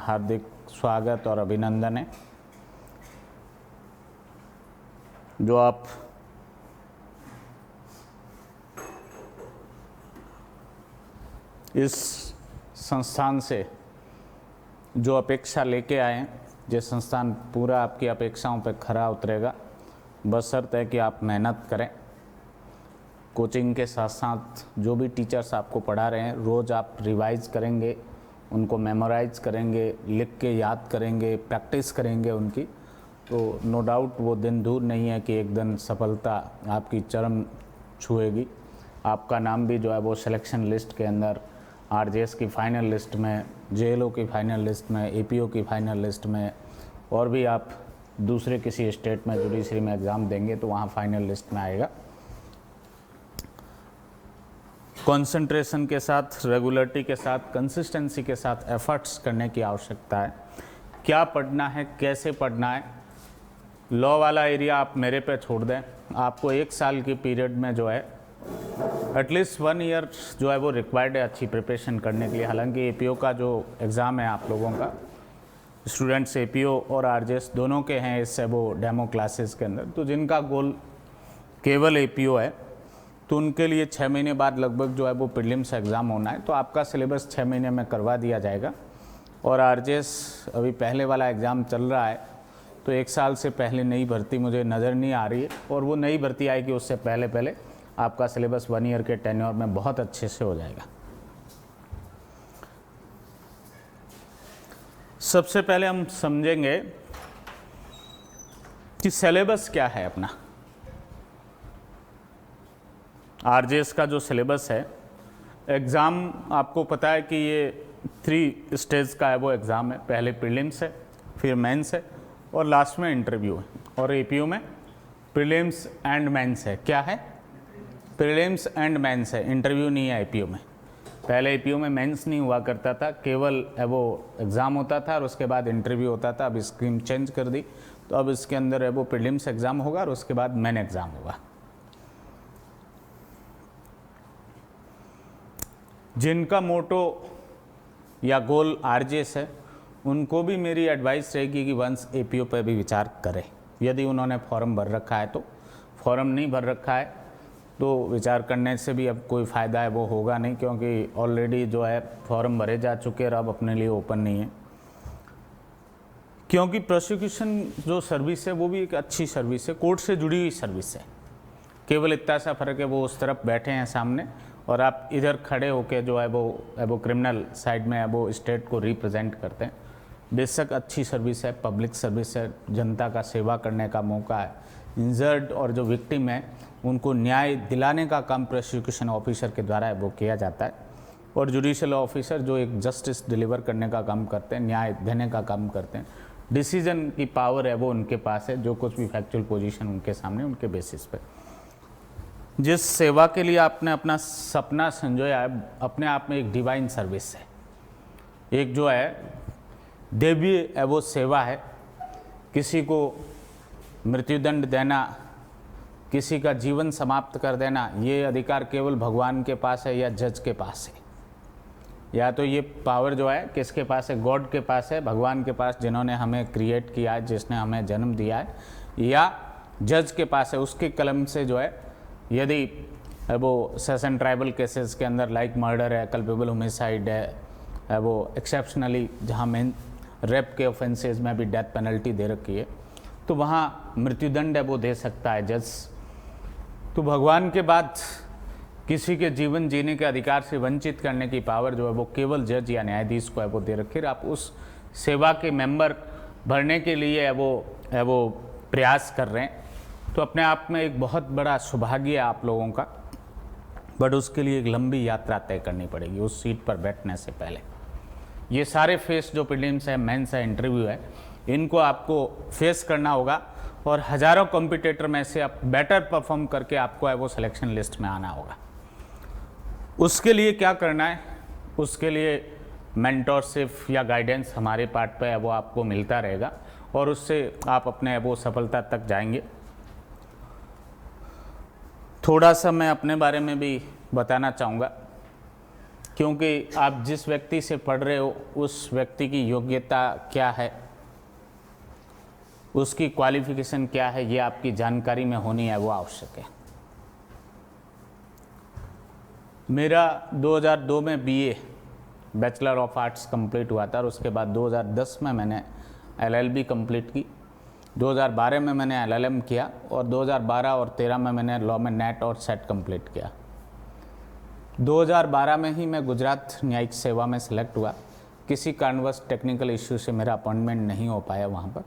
हार्दिक स्वागत और अभिनंदन है। जो आप इस संस्थान से जो अपेक्षा लेके आए हैं, ये संस्थान पूरा आपकी अपेक्षाओं पर खरा उतरेगा, बशर्ते है कि आप मेहनत करें। कोचिंग के साथ साथ जो भी टीचर्स आपको पढ़ा रहे हैं, रोज़ आप रिवाइज करेंगे, उनको मेमोराइज करेंगे, लिख के याद करेंगे, प्रैक्टिस करेंगे उनकी, तो नो डाउट वो दिन दूर नहीं है कि एक दिन सफलता आपकी चरम छुएगी। आपका नाम भी जो है वो सिलेक्शन लिस्ट के अंदर, आरजेएस की फ़ाइनल लिस्ट में, जेएलओ की फ़ाइनल लिस्ट में, एपीओ की फ़ाइनल लिस्ट में, और भी आप दूसरे किसी स्टेट में जुडिशरी में एग्ज़ाम देंगे तो वहाँ फ़ाइनल लिस्ट में आएगा। कंसंट्रेशन के साथ, रेगुलरिटी के साथ, कंसिस्टेंसी के साथ एफर्ट्स करने की आवश्यकता है। क्या पढ़ना है, कैसे पढ़ना है, लॉ वाला एरिया आप मेरे पे छोड़ दें। आपको 1 साल की पीरियड में जो है एटलीस्ट 1 ईयर जो है वो रिक्वायर्ड है अच्छी प्रिपरेशन करने के लिए। हालांकि एपीओ का जो एग्ज़ाम है आप लोगों का, स्टूडेंट्स एपीओ और आरजेएस दोनों के हैं इस वो डेमो क्लासेस के अंदर, तो जिनका गोल केवल एपीओ है तो उनके लिए 6 महीने बाद लगभग जो है वो प्रीलिम्स एग्ज़ाम होना है, तो आपका सिलेबस 6 महीने में करवा दिया जाएगा। और आरजेएस अभी पहले वाला एग्ज़ाम चल रहा है, तो 1 साल से पहले नई भर्ती मुझे नज़र नहीं आ रही है, और वो नई भर्ती आएगी उससे पहले पहले आपका सिलेबस 1 ईयर के टेन्योर में बहुत अच्छे से हो जाएगा। सबसे पहले हम समझेंगे कि सिलेबस क्या है अपना। आरजेएस का जो सिलेबस है, एग्ज़ाम आपको पता है कि ये 3 स्टेज का है वो एग्ज़ाम है। पहले प्रीलिम्स है, फिर मेंस है, और लास्ट में इंटरव्यू है। और एपीओ में प्रीलिम्स एंड मेंस है। क्या है? प्रीलिम्स एंड मेंस है, इंटरव्यू नहीं है एपीओ में। पहले एपीओ में मेंस नहीं हुआ करता था, केवल वो एग्ज़ाम होता था और उसके बाद इंटरव्यू होता था। अब स्कीम चेंज कर दी, तो अब इसके अंदर है वो प्रीलिम्स एग्ज़ाम होगा और उसके बाद मेन एग्ज़ाम होगा। जिनका मोटो या गोल आरजेएस है, उनको भी मेरी एडवाइस रहेगी कि वंस एपीओ पर भी विचार करें। यदि उन्होंने फॉर्म भर रखा है तो, फॉर्म नहीं भर रखा है तो विचार करने से भी अब कोई फ़ायदा है वो होगा नहीं, क्योंकि ऑलरेडी जो है फॉर्म भरे जा चुके हैं और अब अपने लिए ओपन नहीं है। क्योंकि प्रोसिक्यूशन जो सर्विस है वो भी एक अच्छी सर्विस है, कोर्ट से जुड़ी हुई सर्विस है। केवल इतना सा फ़र्क है वो उस तरफ बैठे हैं सामने और आप इधर खड़े होकर जो है वो क्रिमिनल साइड में है वो स्टेट को रिप्रेजेंट करते हैं। बेशक अच्छी सर्विस है, पब्लिक सर्विस है, जनता का सेवा करने का मौका है। इंजर्ड और जो विक्टिम है उनको न्याय दिलाने का काम प्रोसिक्यूशन ऑफिसर के द्वारा है वो किया जाता है। और जुडिशियल ऑफिसर जो एक जस्टिस डिलीवर करने का काम करते हैं, न्याय देने का काम करते हैं। डिसीजन की पावर है वो उनके पास है, जो कुछ भी फैक्चुअल पोजीशन उनके सामने, उनके बेसिस पे। जिस सेवा के लिए आपने अपना सपना संजोया है, अपने आप में एक डिवाइन सर्विस है। एक जो है दैवीय है वो सेवा है। किसी को मृत्युदंड देना, किसी का जीवन समाप्त कर देना, ये अधिकार केवल भगवान के पास है या जज के पास है। या तो ये पावर जो है किसके पास है? गॉड के पास है, भगवान के पास, जिन्होंने हमें क्रिएट किया है, जिसने हमें जन्म दिया है, या जज के पास है। उसके कलम से जो है, यदि वो सेशन ट्राइबल केसेस के अंदर लाइक मर्डर है, कल्पेबल होमिसाइड है वो एक्सेप्शनली, जहाँ मेन रेप के ऑफेंसेस में भी डेथ पेनल्टी दे रखी है, तो वहाँ मृत्युदंड है वो दे सकता है जज। तो भगवान के बाद किसी के जीवन जीने के अधिकार से वंचित करने की पावर जो है वो केवल जज या न्यायाधीश को है वो दे रखी है। आप उस सेवा के मेंबर भरने के लिए है वो प्रयास कर रहे हैं, तो अपने आप में एक बहुत बड़ा सौभाग्य है आप लोगों का। बट उसके लिए एक लंबी यात्रा तय करनी पड़ेगी उस सीट पर बैठने से पहले। ये सारे फेस जो प्रीलिम्स है, मेंस है, इंटरव्यू है, इनको आपको फेस करना होगा और हज़ारों कॉम्पिटिटर में से आप बेटर परफॉर्म करके आपको है वो सिलेक्शन लिस्ट में आना होगा। उसके लिए क्या करना है? उसके लिए मेंटरशिप या गाइडेंस हमारे पार्ट पे है वो आपको मिलता रहेगा और उससे आप अपने वो सफलता तक जाएंगे। थोड़ा सा मैं अपने बारे में भी बताना चाहूँगा। क्योंकि आप जिस व्यक्ति से पढ़ रहे हो उस व्यक्ति की योग्यता क्या है, उसकी क्वालिफिकेशन क्या है, ये आपकी जानकारी में होनी है, वो आवश्यक है। मेरा 2002 में BA bachelor of arts complete हुआ था और उसके बाद 2010 में मैंने एलएलबी कंप्लीट की। 2012 में मैंने एलएलएम किया और 2012 और 13 में मैंने लॉ में नेट और सेट कंप्लीट किया। 2012 में ही मैं गुजरात न्यायिक सेवा में सेलेक्ट हुआ। किसी कारणवश टेक्निकल इश्यू से मेरा अपॉइंटमेंट नहीं हो पाया वहाँ पर।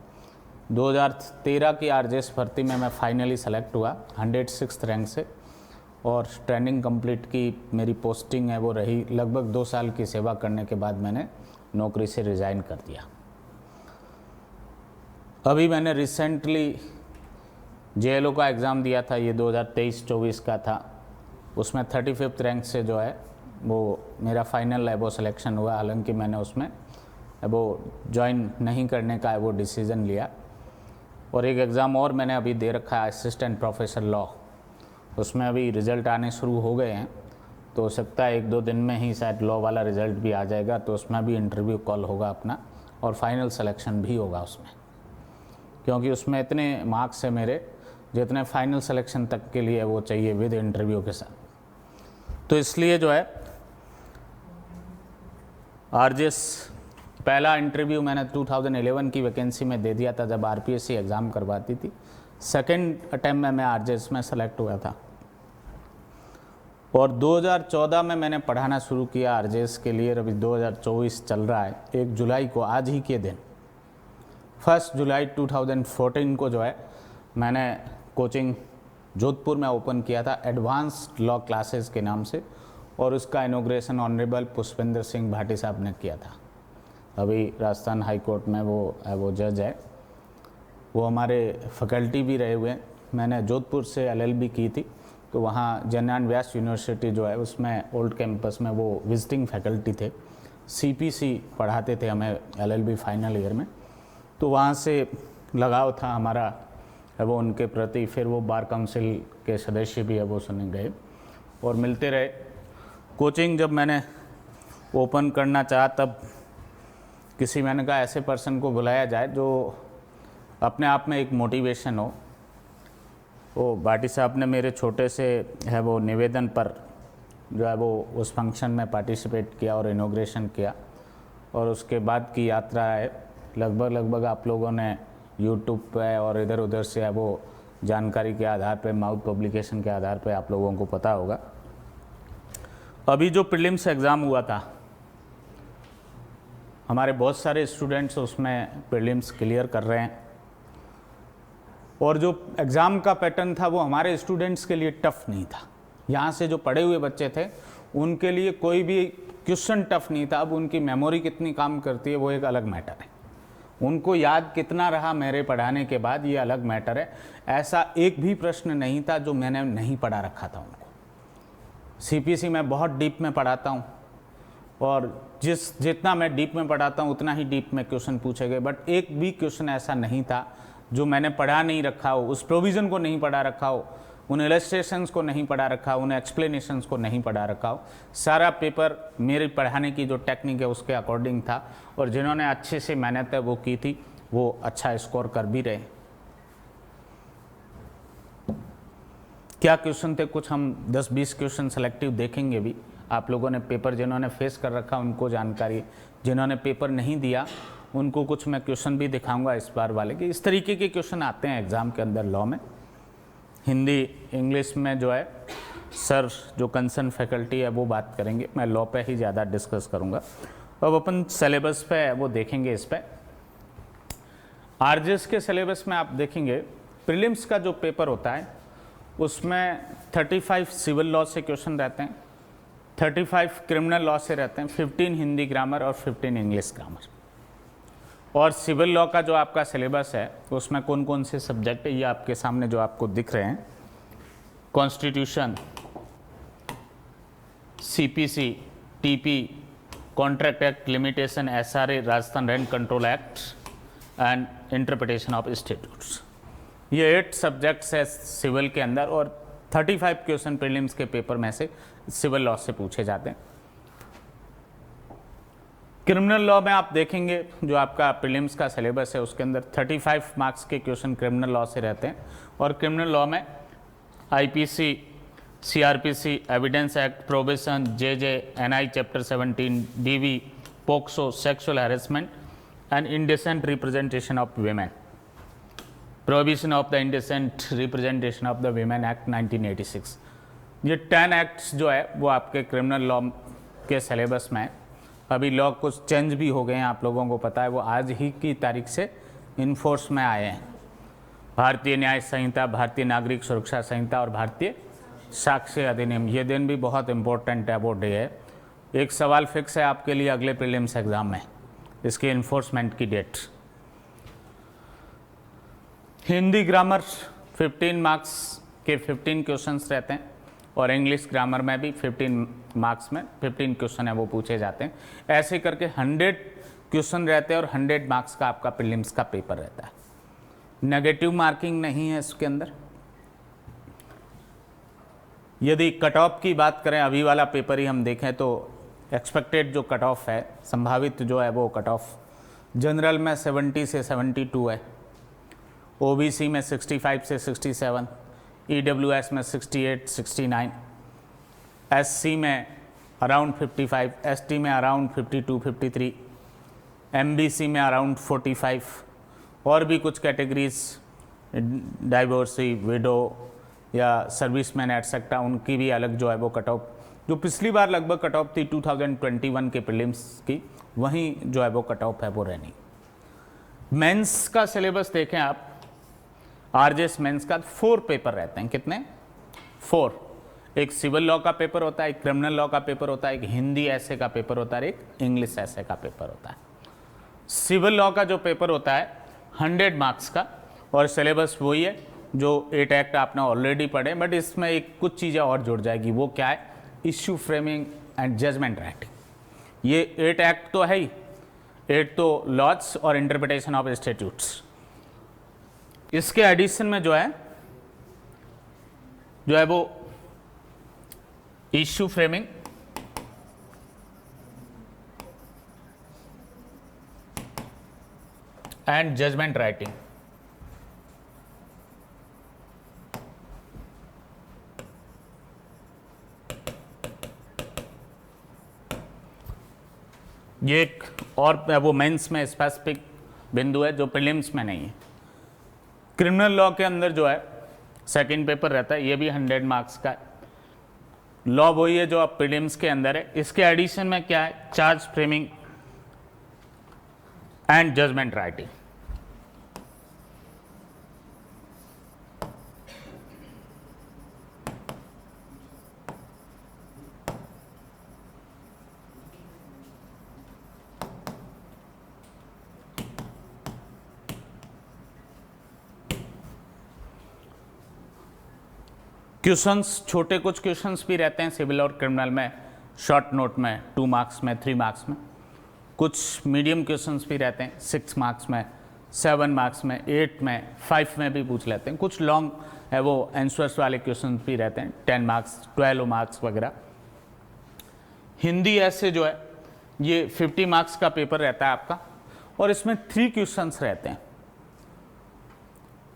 2013 की आरजेएस भर्ती में मैं फाइनली सेलेक्ट हुआ 106th रैंक से और ट्रेनिंग कंप्लीट की। मेरी पोस्टिंग है वो रही। लगभग 2 साल की सेवा करने के बाद मैंने नौकरी से रिज़ाइन कर दिया। अभी मैंने रिसेंटली जेएलओ का एग्ज़ाम दिया था, ये 2023-24 का था। उसमें 35th रैंक से जो है वो मेरा फाइनल है वो सिलेक्शन हुआ। हालांकि मैंने उसमें वो ज्वाइन नहीं करने का है वो डिसीज़न लिया। और एक एग्ज़ाम और मैंने अभी दे रखा है असिस्टेंट प्रोफेसर लॉ, उसमें अभी रिज़ल्ट आने शुरू हो गए हैं, तो हो सकता है 1-2 दिन में ही शायद लॉ वाला रिज़ल्ट भी आ जाएगा। तो उसमें भी इंटरव्यू कॉल होगा अपना और फाइनल सिलेक्शन भी होगा उसमें, क्योंकि उसमें इतने मार्क्स है मेरे जितने फाइनल सिलेक्शन तक के लिए वो चाहिए विद इंटरव्यू के साथ। तो इसलिए जो है आरजेएस पहला इंटरव्यू मैंने 2011 की वैकेंसी में दे दिया था जब आरपीएससी एग्ज़ाम करवाती थी। सेकेंड अटैम्प्ट में मैं आरजेएस में सेलेक्ट हुआ था और 2014 में मैंने पढ़ाना शुरू किया आरजेएस के लिए। अभी 2024 चल रहा है। 1 जुलाई को, आज ही के दिन 1 जुलाई 2014 को जो है मैंने कोचिंग जोधपुर में ओपन किया था एडवांस्ड लॉ क्लासेस के नाम से, और उसका इनॉग्रेशन ऑनरेबल पुष्पेंद्र सिंह भाटी साहब ने किया था। अभी राजस्थान हाई कोर्ट में वो जज है, वो हमारे फैकल्टी भी रहे हुए हैं। मैंने जोधपुर से एलएलबी की थी, तो वहाँ जयनारायण व्यास यूनिवर्सिटी जो है उसमें ओल्ड कैंपस में वो विजिटिंग फैकल्टी थे। सीपीसी पढ़ाते थे हमें एलएलबी फाइनल ईयर में, तो वहाँ से लगाव था हमारा वो उनके प्रति। फिर वो बार काउंसिल के सदस्य भी है वो सुने गए और मिलते रहे। कोचिंग जब मैंने ओपन करना चाहा तब मैंने कहा ऐसे पर्सन को बुलाया जाए जो अपने आप में एक मोटिवेशन हो। वो भाटी साहब ने मेरे छोटे से है वो निवेदन पर जो है वो उस फंक्शन में पार्टिसिपेट किया और इनॉग्रेशन किया, और उसके बाद की यात्रा है लगभग आप लोगों ने यूट्यूब पे और इधर उधर से है वो जानकारी के आधार पे, माउथ पब्लिकेशन के आधार पे आप लोगों को पता होगा। अभी जो प्रीलिम्स एग्ज़ाम हुआ था, हमारे बहुत सारे स्टूडेंट्स उसमें प्रीलिम्स क्लियर कर रहे हैं, और जो एग्ज़ाम का पैटर्न था वो हमारे स्टूडेंट्स के लिए टफ़ नहीं था। यहाँ से जो पढ़े हुए बच्चे थे उनके लिए कोई भी क्वेश्चन टफ़ नहीं था। अब उनकी मेमोरी कितनी काम करती है वो एक अलग मैटर है, उनको याद कितना रहा मेरे पढ़ाने के बाद ये अलग मैटर है। ऐसा एक भी प्रश्न नहीं था जो मैंने नहीं पढ़ा रखा था उनको। सीपीसी में बहुत डीप में पढ़ाता हूँ और जितना मैं डीप में पढ़ाता हूँ उतना ही डीप में क्वेश्चन पूछे गए, बट एक भी क्वेश्चन ऐसा नहीं था जो मैंने पढ़ा नहीं रखा हो, उस प्रोविज़न को नहीं पढ़ा रखा हो, उन इलस्ट्रेशंस को नहीं पढ़ा रखा हो, उन एक्सप्लेनेशंस को नहीं पढ़ा रखा हो। सारा पेपर मेरे पढ़ाने की जो टेक्निक है उसके अकॉर्डिंग था, और जिन्होंने अच्छे से मेहनत है वो की थी वो अच्छा स्कोर कर भी रहे। क्या क्वेश्चन थे, कुछ हम 10-20 क्वेश्चन सेलेक्टिव देखेंगे भी। आप लोगों ने पेपर जिन्होंने फेस कर रखा उनको जानकारी, जिन्होंने पेपर नहीं दिया उनको कुछ मैं क्वेश्चन भी दिखाऊंगा इस बार वाले के। इस तरीके के क्वेश्चन आते हैं एग्ज़ाम के अंदर लॉ में। हिंदी इंग्लिश में जो है सर जो कंसर्न फैकल्टी है वो बात करेंगे, मैं लॉ पे ही ज़्यादा डिस्कस करूँगा। अब अपन सिलेबस पे वो देखेंगे। इस पे आरजेएस के सिलेबस में आप देखेंगे प्रीलिम्स का जो पेपर होता है उसमें 35 सिविल लॉ से क्वेश्चन रहते हैं, 35 क्रिमिनल लॉ से रहते हैं, 15 हिंदी ग्रामर और 15 इंग्लिश ग्रामर। और सिविल लॉ का जो आपका सिलेबस है उसमें कौन कौन से सब्जेक्ट है ये आपके सामने जो आपको दिख रहे हैं, constitution, CPC, TP, contract act, limitation, SRA, Rajasthan rent control act and interpretation of statutes. ये 8 सब्जेक्ट्स है सिविल के अंदर, और 35 क्वेश्चन प्रीलिम्स के पेपर में से सिविल लॉ से पूछे जाते हैं। क्रिमिनल लॉ में आप देखेंगे जो आपका प्रीलिम्स का सिलेबस है उसके अंदर 35 मार्क्स के क्वेश्चन क्रिमिनल लॉ से रहते हैं। और क्रिमिनल लॉ में IPC, CrPC, evidence act, probation, JJ, NI chapter 17, DV, POCSO, sexual harassment and indecent representation of women, prohibition of the indecent representation of the women act 1986। ये 10 acts जो है वो आपके क्रिमिनल लॉ के syllabus में है। अभी लॉ कुछ चेंज भी हो गए हैं, आप लोगों को पता है, वो आज ही की तारीख से इन्फोर्स में आए हैं। भारतीय न्याय संहिता, भारतीय नागरिक सुरक्षा संहिता और भारतीय साक्ष्य अधिनियम, ये दिन भी बहुत इंपॉर्टेंट है, वो डे है। एक सवाल फिक्स है आपके लिए अगले प्रीलिम्स एग्जाम में, इसके इन्फोर्समेंट की डेट। हिंदी ग्रामर 15 मार्क्स के 15 क्वेश्चंस रहते हैं और इंग्लिश ग्रामर में भी 15 मार्क्स में 15 क्वेश्चन है वो पूछे जाते हैं। ऐसे करके 100 क्वेश्चन रहते हैं और 100 मार्क्स का आपका प्रीलिम्स का पेपर रहता है। नेगेटिव मार्किंग नहीं है इसके अंदर। यदि कट ऑफ की बात करें, अभी वाला पेपर ही हम देखें तो एक्सपेक्टेड जो कट ऑफ है, संभावित जो है वो कट ऑफ जनरल में 70 से 72 है, ओबीसी में 65 से 67, ईडब्ल्यूएस में 68, 69, एससी में अराउंड 55, एसटी में अराउंड 52, 53, एमबीसी में अराउंड 45 और भी कुछ कैटेगरीज, डाइवोर्सी, विडो या सर्विसमैन एटसेट्रा, उनकी भी अलग जो है वो कट ऑफ, जो पिछली बार लगभग कट ऑफ थी 2021 के प्रीलिम्स की, वहीं जो है वो कट ऑफ है वो रहनी। मेंस का सिलेबस देखें आप, आरजेएस मेंस का 4 पेपर रहते हैं। कितने? 4। एक सिविल लॉ का पेपर होता है, एक क्रिमिनल लॉ का पेपर होता है, एक हिंदी ऐसे का पेपर होता है, एक इंग्लिश ऐसे का पेपर होता है। सिविल लॉ का जो पेपर होता है 100 मार्क्स का और सिलेबस वही है जो 8 एक्ट आपने ऑलरेडी पढ़े, बट इसमें एक कुछ चीज़ें और जुड़ जाएगी। वो क्या है? Issue framing and judgment writing. ये 8 एक्ट तो है ही, 8 तो लॉज और इंटरप्रिटेशन ऑफ स्टैट्यूट्स। इसके एडिशन में जो है वो issue framing and judgment writing. ये एक और वो मेंस में स्पेसिफिक बिंदु है जो प्रीलिम्स में नहीं है। क्रिमिनल लॉ के अंदर जो है सेकंड पेपर रहता है, ये भी 100 मार्क्स का है। लॉ वही है जो अब प्रीलिम्स के अंदर है। इसके एडिशन में क्या है? Charge framing and judgment writing. Questions छोटे कुछ क्वेश्चंस भी रहते हैं सिविल और क्रिमिनल में, शॉर्ट नोट में 2 मार्क्स में, 3 मार्क्स में। कुछ मीडियम क्वेश्चंस भी रहते हैं 6 मार्क्स में, 7 मार्क्स में, 8 में, 5 में भी पूछ लेते हैं। कुछ लॉन्ग है वो आंसर्स वाले क्वेश्चंस भी रहते हैं 10 मार्क्स, 12 मार्क्स वगैरह। हिंदी ऐसे जो है ये 50 मार्क्स का पेपर रहता है आपका और इसमें 3 क्वेश्चंस रहते हैं।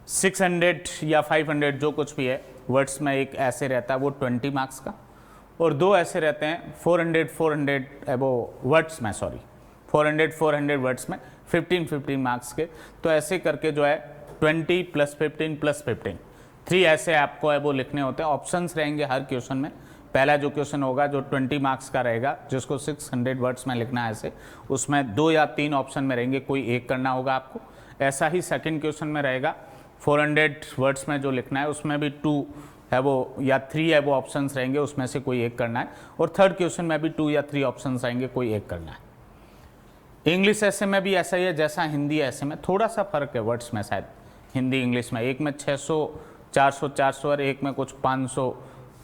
600 या 500 जो कुछ भी है वर्ड्स में एक ऐसे रहता है वो 20 मार्क्स का, और 2 ऐसे रहते हैं 400 वो वर्ड्स में, 400 वर्ड्स में 15 मार्क्स के। तो ऐसे करके जो है 20 + 15 + 15 3 ऐसे आपको है वो लिखने होते हैं। ऑप्शंस रहेंगे हर क्वेश्चन में। पहला जो क्वेश्चन होगा जो 20 मार्क्स का रहेगा, जिसको 600 वर्ड्स में लिखना है ऐसे, उसमें 2 या 3 ऑप्शन में रहेंगे, कोई एक करना होगा आपको। ऐसा ही सेकंड क्वेश्चन में रहेगा 400 वर्ड्स में जो लिखना है उसमें भी 2 है वो या 3 है वो ऑप्शंस रहेंगे, उसमें से कोई एक करना है। और थर्ड क्वेश्चन में भी 2 या 3 ऑप्शंस आएंगे, कोई एक करना है। इंग्लिश ऐसे में भी ऐसा ही है जैसा हिंदी ऐसे में, थोड़ा सा फर्क है वर्ड्स में शायद हिंदी इंग्लिश में। एक में 600 400 और एक में कुछ 500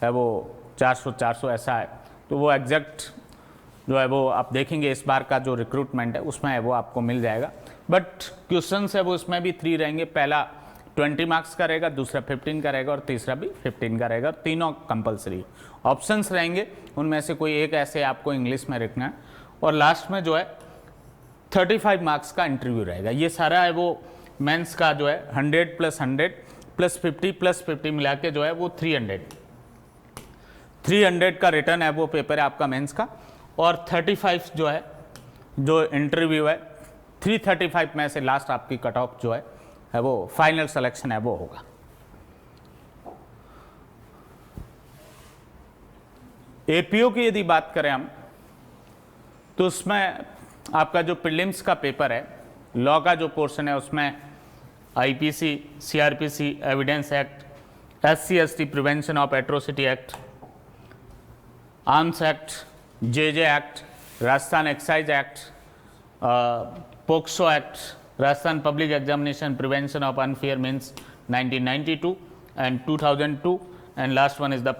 है वो 400 ऐसा है। तो वो एग्जैक्ट जो है वो आप देखेंगे इस बार का जो रिक्रूटमेंट है उसमें है वो आपको मिल जाएगा। बट क्वेश्चन है वो उसमें भी 3 रहेंगे। पहला 20 मार्क्स का रहेगा, दूसरा 15 का रहेगा और तीसरा भी 15 का रहेगा। तीनों कंपलसरी ऑप्शंस रहेंगे, उनमें से कोई एक ऐसे आपको इंग्लिश में लिखना है। और लास्ट में जो है 35 मार्क्स का इंटरव्यू रहेगा। ये सारा है वो मेंस का जो है 100 + 100 + 50 + 50 मिला के जो है वो 300 का रिटर्न है वो पेपर है आपका मेंस का, और 35 जो है जो इंटरव्यू है 335 में से लास्ट आपकी कट ऑफ जो है वो फाइनल सिलेक्शन है वो होगा। एपीओ की यदि बात करें हम तो उसमें आपका जो प्रीलिम्स का पेपर है, लॉ का जो पोर्शन है उसमें IPC, CrPC, evidence act, SC/ST prevention of atrocity act, arms act, JJ act, Rajasthan excise act, POCSO act, Rajasthan public examination prevention of unfair means 1992 and 2002, and last one is the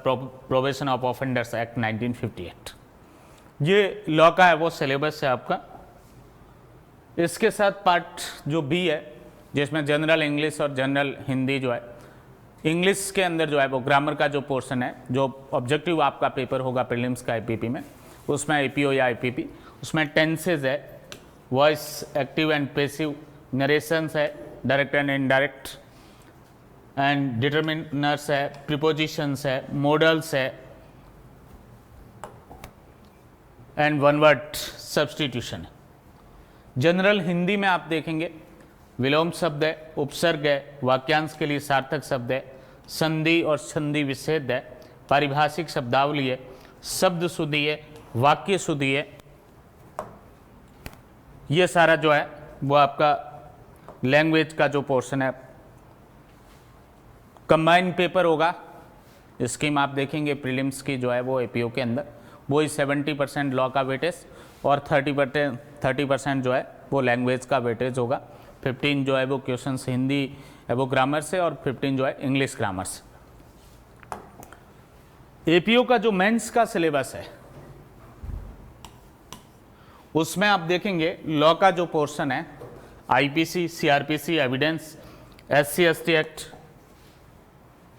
Probation of Offenders Act 1958। ये law का है वो syllabus है आपका। इसके साथ part जो B है जिसमें जनरल इंग्लिश और जनरल हिंदी जो है, इंग्लिश के अंदर जो है वो ग्रामर का जो पोर्शन है, जो ऑब्जेक्टिव आपका पेपर होगा प्रीलिम्स का आईपीपी में, उसमें आईपीओ या आईपीपी, उसमें टेंसेज है, voice active and passive, narrations है, direct and indirect, and determiners है, प्रीपोजिशंस है, मॉडल्स है, एंड वन वर्ड सब्स्टिट्यूशन है। जनरल हिंदी में आप देखेंगे विलोम शब्द है, उपसर्ग है, वाक्यांश के लिए सार्थक शब्द है, संधि और संधि विच्छेद है, पारिभाषिक शब्दावली है, शब्द शुद्धि है, वाक्य शुद्धि है। ये सारा जो है वो आपका लैंग्वेज का जो पोर्शन है। कंबाइंड पेपर होगा, स्कीम आप देखेंगे प्रीलिम्स की जो है वो एपीओ के अंदर, वही 70% लॉ का वेटेज और 30% जो है वो लैंग्वेज का वेटेज होगा। 15 जो है वो क्वेश्चंस हिंदी है वो ग्रामर से, और 15 जो है इंग्लिश ग्रामर से। एपीओ का जो मेंस का सिलेबस है उसमें आप देखेंगे लॉ का जो पोर्शन है, IPC, CrPC, evidence, SC/ST act,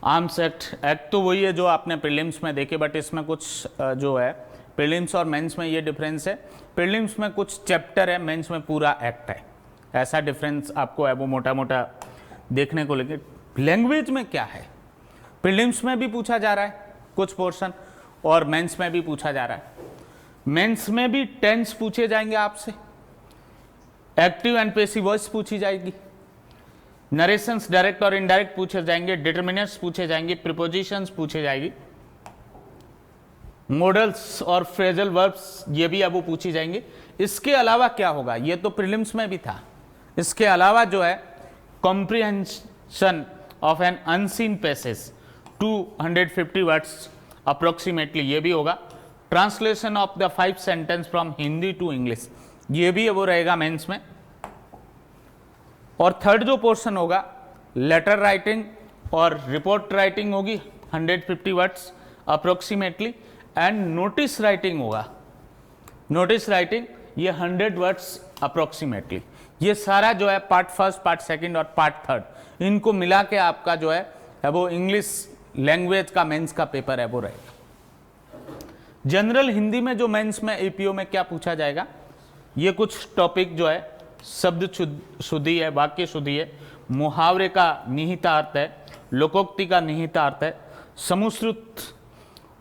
arms act तो वही है जो आपने प्रीलिम्स में देखे, बट इसमें कुछ जो है प्रीलिम्स और मेंस में ये डिफरेंस है। प्रीलिम्स में कुछ चैप्टर है, मेंस में पूरा एक्ट है, ऐसा डिफरेंस आपको है वो मोटा मोटा देखने को लगे। लैंग्वेज में क्या है, प्रीलिम्स में भी पूछा जा रहा है कुछ पोर्शन और मेंस में भी पूछा जा रहा है। मेंस में भी टेंस पूछे जाएंगे आपसे, एक्टिव एंड पैसिव वॉइस पूछी जाएगी, नरेशंस डायरेक्ट और इनडायरेक्ट पूछे जाएंगे, डिटरमिनर्स पूछे जाएंगे, प्रीपोजिशंस पूछे जाएगी, मॉडल्स और फ्रेजल वर्ब्स ये भी अब वो पूछी जाएंगे। इसके अलावा क्या होगा, ये तो प्रीलिम्स में भी था, इसके अलावा जो है comprehension of an unseen passage 250 words approximately ये भी होगा। Translation of the 5 sentence from Hindi to English ये भी वो रहेगा मेंस में। और थर्ड जो पोर्शन होगा लेटर राइटिंग और रिपोर्ट राइटिंग होगी 150 words approximately, and notice writing होगा, नोटिस राइटिंग ये 100 वर्ड्स अप्रोक्सीमेटली। ये सारा जो है पार्ट फर्स्ट, पार्ट सेकंड और पार्ट थर्ड, इनको मिला के आपका जो है वो इंग्लिश लैंग्वेज का मेंस का पेपर है वो रहेगा। जनरल हिंदी में जो मेंस में एपीओ में क्या पूछा जाएगा, ये कुछ टॉपिक जो है शब्द शुद्धि है, वाक्य शुद्धि है, मुहावरे का निहितार्थ है, लोकोक्ति का निहितार्थ है, समुश्रुत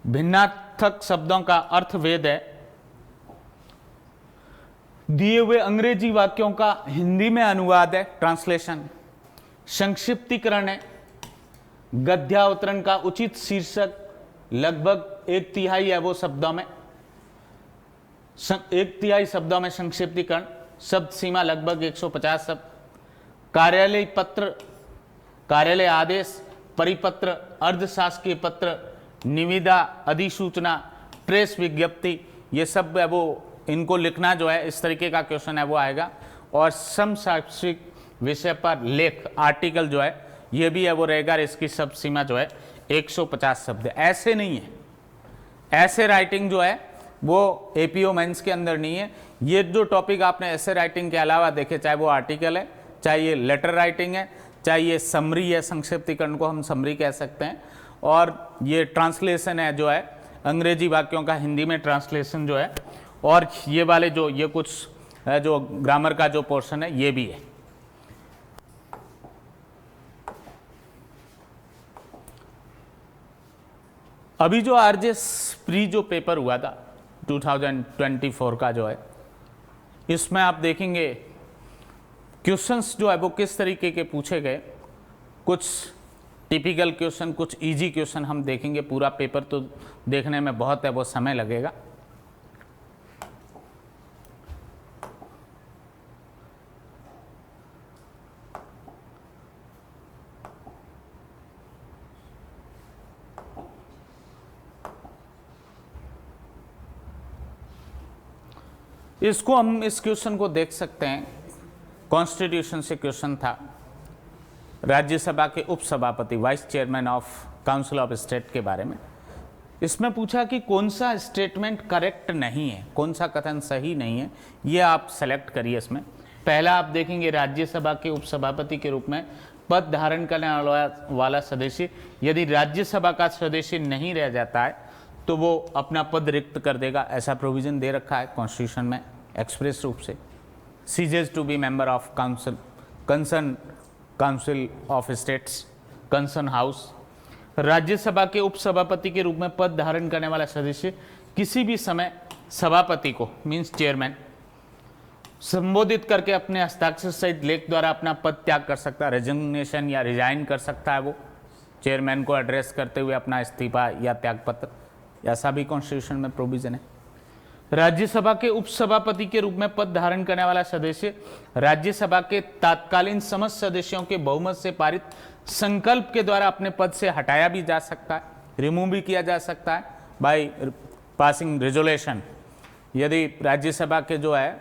भिन्नार्थक शब्दों का अर्थभेद है, दिए हुए अंग्रेजी वाक्यों का हिंदी में अनुवाद है, ट्रांसलेशन, संक्षिप्तीकरण है, गद्यावतरण का उचित शीर्षक लगभग 1/3 है वो शब्दों में, 1/3 शब्दों में संक्षिप्तीकरण, शब्द सीमा लगभग 150 शब्द, कार्यालय पत्र, कार्यालय आदेश, परिपत्र, अर्धशासकीय पत्र, निविदा, अधिसूचना, प्रेस विज्ञप्ति, ये सब है वो इनको लिखना जो है इस तरीके का क्वेश्चन है वो आएगा। और समसामयिक विषय पर लेख आर्टिकल जो है ये भी है वो रहेगा, इसकी शब्द सीमा जो है 150 शब्द। ऐसे नहीं है, ऐसे राइटिंग जो है वो एपीओ मेंस के अंदर नहीं है। ये जो टॉपिक आपने ऐसे राइटिंग के अलावा देखे, चाहे वो आर्टिकल है, चाहे ये लेटर राइटिंग है, चाहे ये समरी है, संक्षिप्तीकरण को हम समरी कह सकते हैं, और ये ट्रांसलेशन है जो है अंग्रेजी वाक्यों का हिंदी में ट्रांसलेशन जो है, और ये वाले जो ये कुछ जो ग्रामर का जो पोर्शन है ये भी है। अभी जो आरजेएस प्री जो पेपर हुआ था 2024 का जो है, इसमें आप देखेंगे क्वेश्चंस जो है वो किस तरीके के पूछे गए। कुछ टिपिकल क्वेश्चन, कुछ इजी क्वेश्चन हम देखेंगे। पूरा पेपर तो देखने में बहुत है वो समय लगेगा। इसको हम इस क्वेश्चन को देख सकते हैं। कॉन्स्टिट्यूशन से क्वेश्चन था, राज्यसभा के उपसभापति vice chairman of council of state के बारे में। इसमें पूछा कि कौन सा स्टेटमेंट करेक्ट नहीं है, कौन सा कथन सही नहीं है, ये आप सेलेक्ट करिए। इसमें पहला आप देखेंगे, राज्यसभा के उपसभापति के रूप में पद धारण करने वाला सदस्य यदि राज्यसभा का सदस्य नहीं रह जाता है तो वो अपना पद रिक्त कर देगा, ऐसा प्रोविजन दे रखा है कॉन्स्टिट्यूशन में एक्सप्रेस रूप से। Ceases to be member of council concern council of states concern house. Rajya Sabha के उपसभापति के रूप में पद धारण करने वाला सदस्य किसी भी समय सभापति को मींस चेयरमैन संबोधित करके अपने हस्ताक्षर सहित लेख द्वारा अपना पद त्याग कर सकता है, रेजिग्नेशन या रिजाइन कर सकता है। वो चेयरमैन को एड्रेस करते हुए अपना इस्तीफा या त्यागपत्र, ऐसा भी कॉन्स्टिट्यूशन में प्रोविजन है। राज्यसभा के उपसभापति के रूप में पद धारण करने वाला सदस्य राज्यसभा के तत्कालीन समस्त सदस्यों के बहुमत से पारित संकल्प के द्वारा अपने पद से हटाया भी जा सकता है, रिमूव भी किया जा सकता है बाय पासिंग रेजोल्यूशन। यदि राज्यसभा के जो है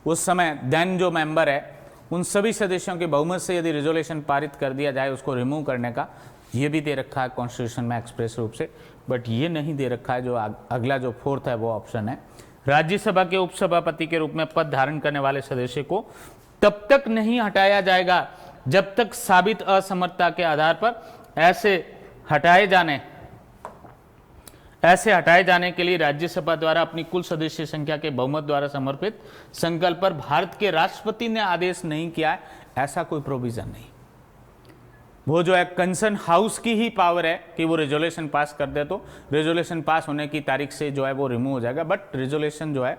उस समय देन जो मेंबर है उन सभी सदस्यों के बहुमत से यदि रेजोल्यूशन पारित कर दिया जाए उसको रिमूव करने का, ये भी दे रखा है कॉन्स्टिट्यूशन में एक्सप्रेस रूप से। बट ये नहीं दे रखा है जो अगला जो फोर्थ है वो ऑप्शन है, राज्यसभा के उपसभापति के रूप में पद धारण करने वाले सदस्य को तब तक नहीं हटाया जाएगा जब तक साबित असमर्थता के आधार पर ऐसे हटाए जाने के लिए राज्यसभा द्वारा अपनी कुल सदस्य संख्या के बहुमत द्वारा समर्पित संकल्प पर भारत के राष्ट्रपति ने आदेश नहीं किया है, ऐसा कोई प्रोविजन नहीं। वो जो है कंसर्न हाउस की ही पावर है कि वो रेजोल्यूशन पास कर दे, तो रेजोल्यूशन पास होने की तारीख से जो है वो रिमूव हो जाएगा। बट रेजोल्यूशन जो है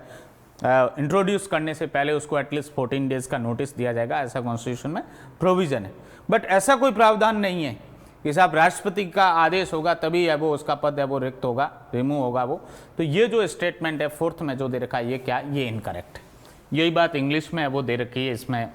इंट्रोड्यूस करने से पहले उसको एटलीस्ट 14 डेज का नोटिस दिया जाएगा, ऐसा कॉन्स्टिट्यूशन में प्रोविजन है। बट ऐसा कोई प्रावधान नहीं है कि साहब राष्ट्रपति का आदेश होगा तभी है वो उसका पद है वो रिक्त होगा, रिमूव होगा वो। तो ये जो स्टेटमेंट है फोर्थ में जो दे रखा है ये क्या, ये इनकरेक्ट है। यही बात इंग्लिश में है वो दे रखी है इसमें।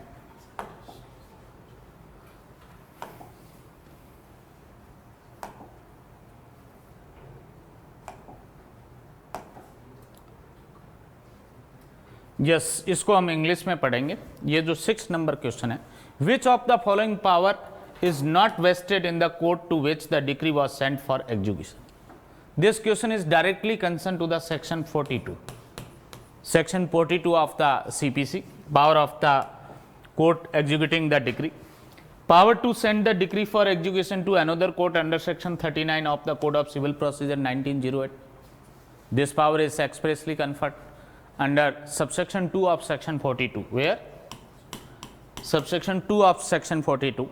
यस, इसको हम इंग्लिश में पढ़ेंगे। ये जो 6 नंबर क्वेश्चन है, which of the following power is not vested in the court to which the decree was sent for execution. This question is directly concern to the section 42 of the CPC, power of the court executing the decree, power to send the decree for execution to another court under section 39 of the Code of Civil Procedure 1908. This power is expressly conferred under subsection 2 of section 42, where subsection 2 of section 42,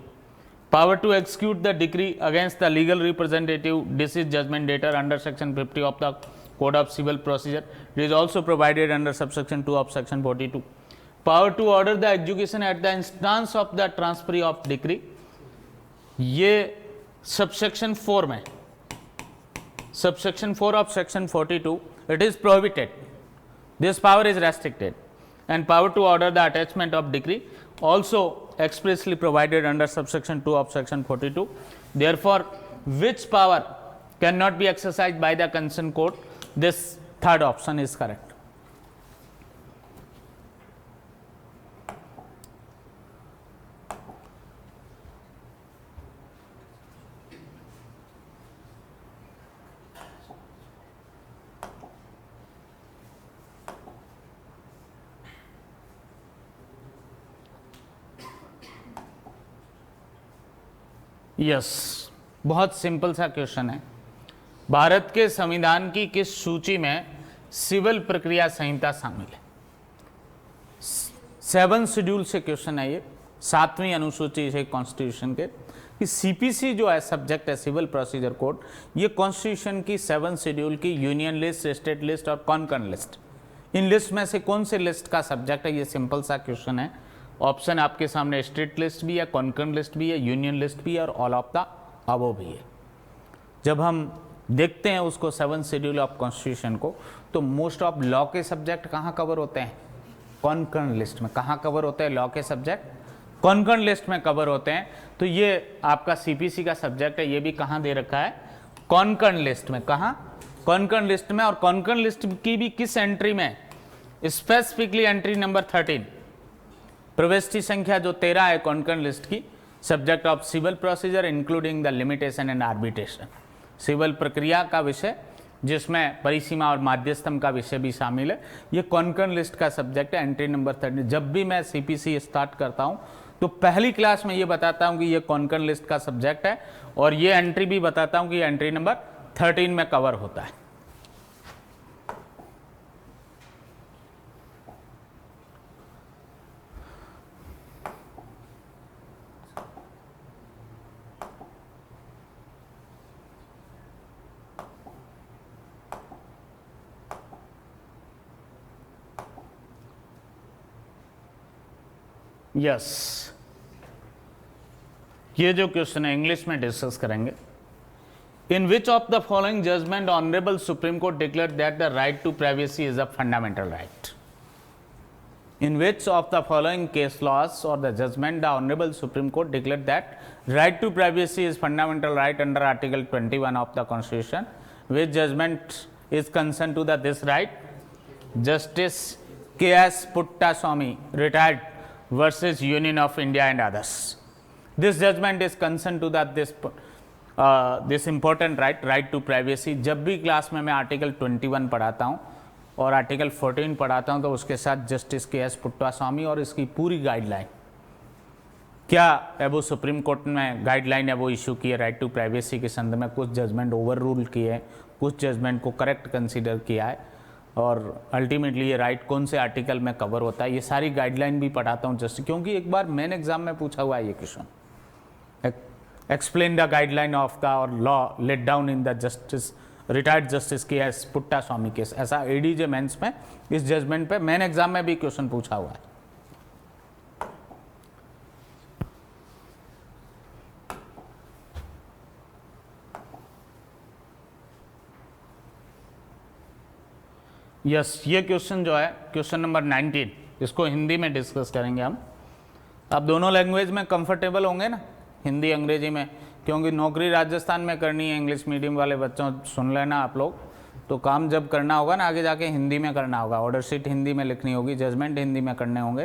power to execute the decree against the legal representative deceased judgment debtor under section 50 of the Code of Civil Procedure. It is also provided under subsection 2 of section 42. Power to order the execution at the instance of the transferee of decree, ये subsection 4 में, subsection 4 of section 42, it is prohibited. This power is restricted. And power to order the attachment of decree also expressly provided under subsection 2 of section 42. Therefore, which power cannot be exercised by the concerned court? This third option is correct. Yes, बहुत simple सा question है। भारत के संविधान की किस सूची में civil प्रक्रिया संहिता शामिल है? 7 शेड्यूल से क्वेश्चन है ये, 7वीं अनुसूची से कॉन्स्टिट्यूशन के, कि सीपीसी जो है सब्जेक्ट है सिविल प्रोसीजर कोड, ये कॉन्स्टिट्यूशन की 7 शेड्यूल की यूनियन लिस्ट, स्टेट लिस्ट और कॉन्कर्न लिस्ट, इन लिस्ट में से कौन से लिस्ट का सब्जेक्ट है, ये सिंपल सा क्वेश्चन है। ऑप्शन आपके सामने स्टेट लिस्ट भी है, कॉन्कर्न लिस्ट भी है, यूनियन लिस्ट भी है और ऑल ऑफ द अबव भी है। जब हम देखते हैं उसको 7 शेड्यूल ऑफ कॉन्स्टिट्यूशन को, तो मोस्ट ऑफ लॉ के सब्जेक्ट कहाँ कवर होते हैं, कॉन्कर्न लिस्ट में। कहाँ कवर होते हैं लॉ के सब्जेक्ट, कॉन्कर्न लिस्ट में कवर होते हैं। तो ये आपका सीपीसी का सब्जेक्ट है, ये भी कहाँ दे रखा है, कॉन्कर्न लिस्ट में। कहाँ, कॉन्कर्न लिस्ट में। और कॉन्कर्न लिस्ट की भी किस एंट्री में, स्पेसिफिकली एंट्री नंबर 13, प्रविष्टि संख्या जो 13 है कॉन्कर्न लिस्ट की, subject of civil procedure including the limitation and arbitration, civil प्रक्रिया का विषय जिसमें परिसीमा और माध्यस्थम का विषय भी शामिल है, ये कॉन्कर्न लिस्ट का सब्जेक्ट है, एंट्री नंबर 13। जब भी मैं सीपीसी स्टार्ट करता हूं तो पहली क्लास में ये बताता हूं कि ये कॉन्कर्न लिस्ट का सब्जेक्ट है, और ये एंट्री भी बताता हूं कि एंट्री नंबर 13 में कवर होता है। यस, ये जो क्वेश्चन है इंग्लिश में डिस्कस करेंगे। In which of the following judgment honourable supreme court declare that the right to privacy is a fundamental right. In which of the following case laws or the judgment the Honorable Supreme Court declared that right to privacy is fundamental right under Article 21 of the Constitution? Which judgment is concerned to this right? Justice K.S. Puttaswamy, retired, versus Union of India and others. This judgment is concerned to this important right to privacy. जब भी class में मैं article 21 पढ़ाता हूँ और article 14 पढ़ाता हूं, तो उसके साथ जस्टिस के.एस. पुट्टास्वामी और इसकी पूरी गाइडलाइन क्या है, वो सुप्रीम कोर्ट में गाइडलाइन है वो इशू की है राइट टू प्राइवेसी के संदर्भ में। कुछ जजमेंट ओवर रूल किए हैं, कुछ जजमेंट को करेक्ट कंसीडर किया है, और अल्टीमेटली ये राइट कौन से आर्टिकल में कवर होता है, ये सारी गाइडलाइन भी पढ़ाता हूँ जस्ट क्योंकि एक बार मेन एग्जाम में पूछा हुआ है ये question. Explain the guideline of the और law laid down in the justice retired justice K S. Puttaswamy case, ऐसा एडीजे मेंस में इस जजमेंट पे मेन एग्जाम में भी क्वेश्चन पूछा हुआ है। यस, ये क्वेश्चन जो है क्वेश्चन नंबर 19, इसको हिंदी में डिस्कस करेंगे हम। आप दोनों लैंग्वेज में कंफर्टेबल होंगे ना, हिंदी अंग्रेजी में, क्योंकि नौकरी राजस्थान में करनी है। इंग्लिश मीडियम वाले बच्चों सुन लेना आप लोग, तो काम जब करना होगा ना आगे जाके हिंदी में करना होगा, ऑर्डर शीट हिंदी में लिखनी होगी, जजमेंट हिंदी में करने होंगे,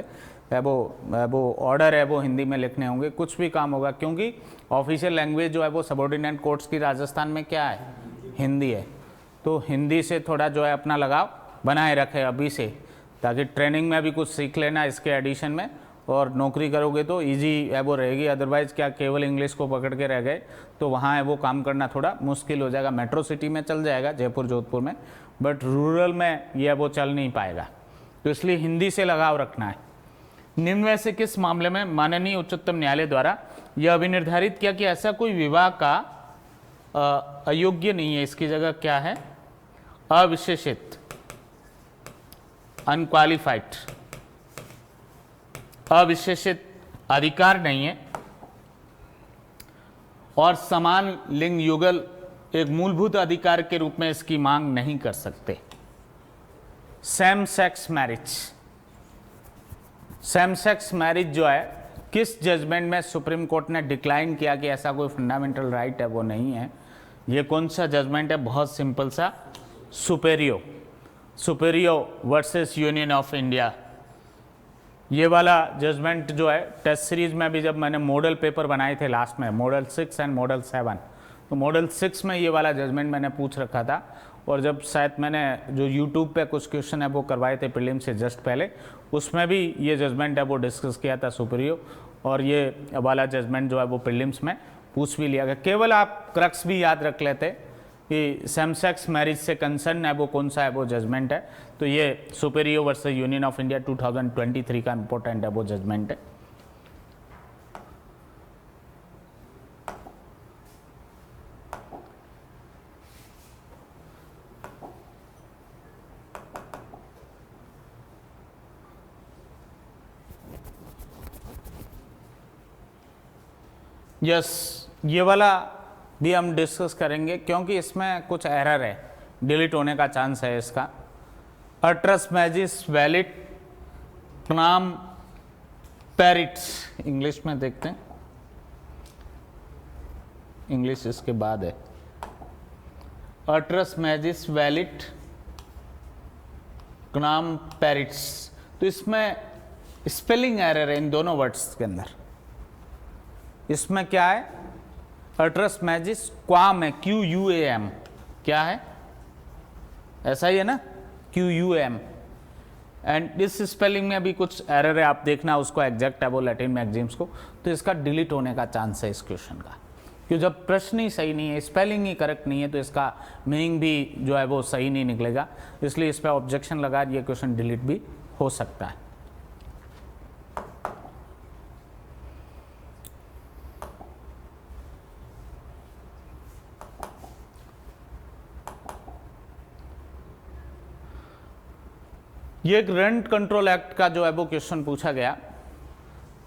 वो ऑर्डर है वो हिंदी में लिखने होंगे, कुछ भी काम होगा, क्योंकि ऑफिशियल लैंग्वेज जो है वो सबऑर्डिनेट कोर्ट्स की राजस्थान में क्या है, हिंदी है। तो हिंदी से थोड़ा जो है अपना लगाव बनाए रखे अभी से, ताकि ट्रेनिंग में भी कुछ सीख लेना इसके एडिशन में, और नौकरी करोगे तो इजी है वो रहेगी। अदरवाइज़ क्या केवल इंग्लिश को पकड़ के रह गए तो वहाँ है वो काम करना थोड़ा मुश्किल हो जाएगा। मेट्रो सिटी में चल जाएगा, जयपुर जोधपुर में, बट रूरल में ये वो चल नहीं पाएगा, तो इसलिए हिंदी से लगाव रखना है। निम्न में से किस मामले में माननीय उच्चतम न्यायालय द्वारा यह अभिनिर्धारित किया कि ऐसा कोई विवाह का अयोग्य नहीं है, इसकी जगह क्या है, अविशेषित, अनक्वालिफाइड, अविशेषित अधिकार नहीं है, और समान लिंग युगल एक मूलभूत अधिकार के रूप में इसकी मांग नहीं कर सकते। Same sex marriage, same sex marriage जो है किस जजमेंट में सुप्रीम कोर्ट ने डिक्लाइन किया कि ऐसा कोई फंडामेंटल राइट है वो नहीं है। ये कौन सा जजमेंट है, बहुत सिंपल सा, सुपेरियो वर्सेस यूनियन ऑफ इंडिया। ये वाला जजमेंट जो है टेस्ट सीरीज में भी जब मैंने मॉडल पेपर बनाए थे लास्ट में, मॉडल 6 एंड मॉडल 7, तो मॉडल 6 में ये वाला जजमेंट मैंने पूछ रखा था, और जब शायद मैंने जो यूट्यूब पे कुछ क्वेश्चन है वो करवाए थे प्रीलिम से जस्ट पहले, उसमें भी ये जजमेंट है वो डिस्कस किया था सुपेरियो, और ये वाला जजमेंट जो है वो प्रीलिम्स में पूछ भी लिया गया। केवल आप क्रक्स भी याद रख लेते कि सेम सेक्स मैरिज से कंसर्न है वो कौन सा है वो जजमेंट है, तो ये सुपेरियो वर्सेस यूनियन ऑफ इंडिया 2023 का इंपॉर्टेंट है वो जजमेंट है। यस, ये वाला भी हम डिस्कस करेंगे क्योंकि इसमें कुछ एरर है, डिलीट होने का चांस है इसका। अट्रस मैजिस वैलिड नाम पेरिट्स, इंग्लिश में देखते हैं, इंग्लिश इसके बाद है। अट्रस मैजिस वैलिड नाम पेरिट्स, तो इसमें स्पेलिंग एरर है इन दोनों वर्ड्स के अंदर। इसमें क्या है, अट्रस मैजिस क्वाम है, QUAM, क्या है, ऐसा ही है ना, QUAM। एंड इस स्पेलिंग में भी कुछ एरर है, आप देखना उसको एग्जैक्ट है वो लैटिन मैगजीम्स को, तो इसका डिलीट होने का चांस है इस क्वेश्चन का, क्योंकि जब प्रश्न ही सही नहीं है, स्पेलिंग ही करेक्ट नहीं है, तो इसका मीनिंग भी जो है वो सही नहीं निकलेगा, इसलिए इस पर ऑब्जेक्शन लगा, ये क्वेश्चन डिलीट भी हो सकता है। ये एक रेंट कंट्रोल एक्ट का जो है वो क्वेश्चन पूछा गया।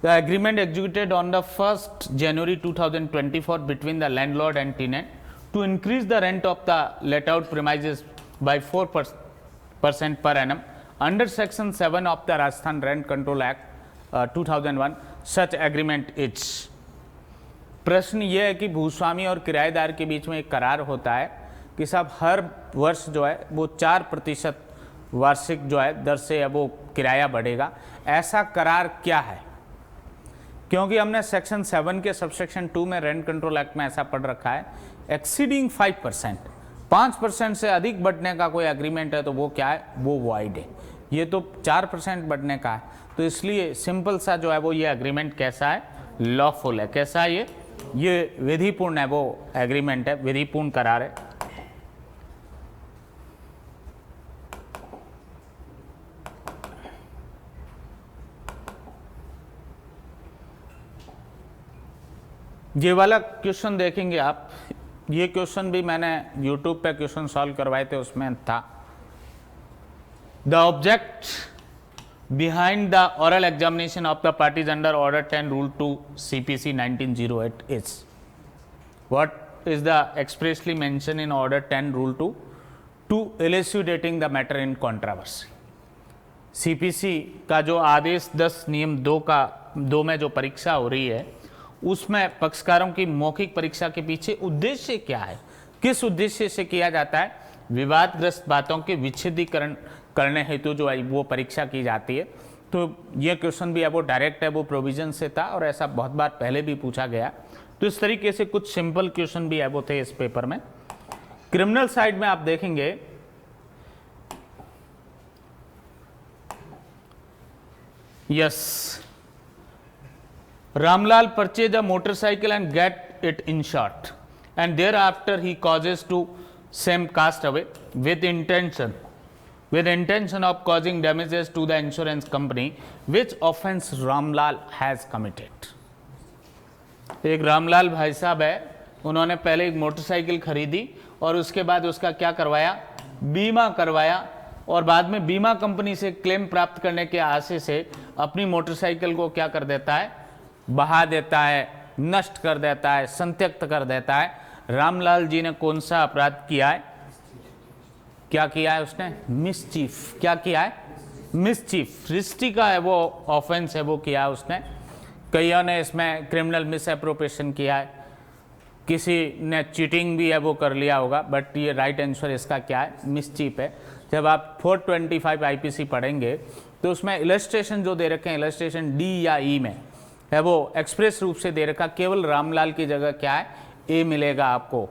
The agreement executed on the 1 January 2024 between the landlord and tenant to increase the rent of the let out premises by 4% per annum under section 7 of the Rajasthan rent control act 2001 such agreement is. प्रश्न ये है कि भूस्वामी और किराएदार के बीच में एक करार होता है कि साहब हर वर्ष जो है वो 4% वार्षिक जो है दर से वो किराया बढ़ेगा, ऐसा करार क्या है? क्योंकि हमने सेक्शन 7 के सबसेक्शन 2 में रेंट कंट्रोल एक्ट में ऐसा पढ़ रखा है, एक्सीडिंग 5%, 5% से अधिक बढ़ने का कोई एग्रीमेंट है तो वो क्या है, वो वॉइड है। ये तो 4% बढ़ने का है, तो इसलिए सिंपल सा जो है वो ये एग्रीमेंट कैसा है, लॉफुल है। कैसा है ये विधिपूर्ण है, वो एग्रीमेंट है, विधिपूर्ण करार है। ये वाला क्वेश्चन देखेंगे आप, ये क्वेश्चन भी मैंने YouTube पे क्वेश्चन सॉल्व करवाए थे, उसमें था the object behind the oral examination of the parties under order 10 rule 2 CPC 1908 is what is the expressly mention in order 10 rule 2 to elucidating the matter in controversy. CPC का जो आदेश 10 नियम 2 में जो परीक्षा हो रही है, उसमें पक्षकारों की मौखिक परीक्षा के पीछे उद्देश्य क्या है, किस उद्देश्य से किया जाता है, विवादग्रस्त बातों के विच्छेदीकरण करने हेतु जो है वो परीक्षा की जाती है। तो ये क्वेश्चन भी है वो डायरेक्ट है, वो प्रोविजन से था और ऐसा बहुत बार पहले भी पूछा गया। तो इस तरीके से कुछ सिंपल क्वेश्चन भी है वो थे इस पेपर में। क्रिमिनल साइड में आप देखेंगे, yes, Ramlal purchased a motorcycle and get it insured, and thereafter he causes to same cast away with intention of causing damages to the insurance company, which offense Ramlal has committed। एक रामलाल भाई साहब है, उन्होंने पहले एक motorcycle खरीदी और उसके बाद उसका क्या करवाया, बीमा करवाया, और बाद में बीमा कंपनी से क्लेम प्राप्त करने के आशय से अपनी मोटरसाइकिल को क्या कर देता है, बहा देता है, नष्ट कर देता है, संत्यक्त कर देता है। रामलाल जी ने कौन सा अपराध किया है, क्या किया है उसने, मिसचीफ। क्या किया है, मिसचीफ, सृष्टि का है वो ऑफेंस है वो किया है उसने। कईयों ने इसमें क्रिमिनल मिस एप्रोप्रिएशन किया है, किसी ने चीटिंग भी है वो कर लिया होगा, बट ये राइट आंसर इसका क्या है, मिसचीफ है। जब आप 425 IPC पढ़ेंगे तो उसमें इलस्ट्रेशन जो दे रखे हैं, इलस्ट्रेशन D या E में है वो एक्सप्रेस रूप से दे रखा, केवल रामलाल की जगह क्या है, A मिलेगा आपको,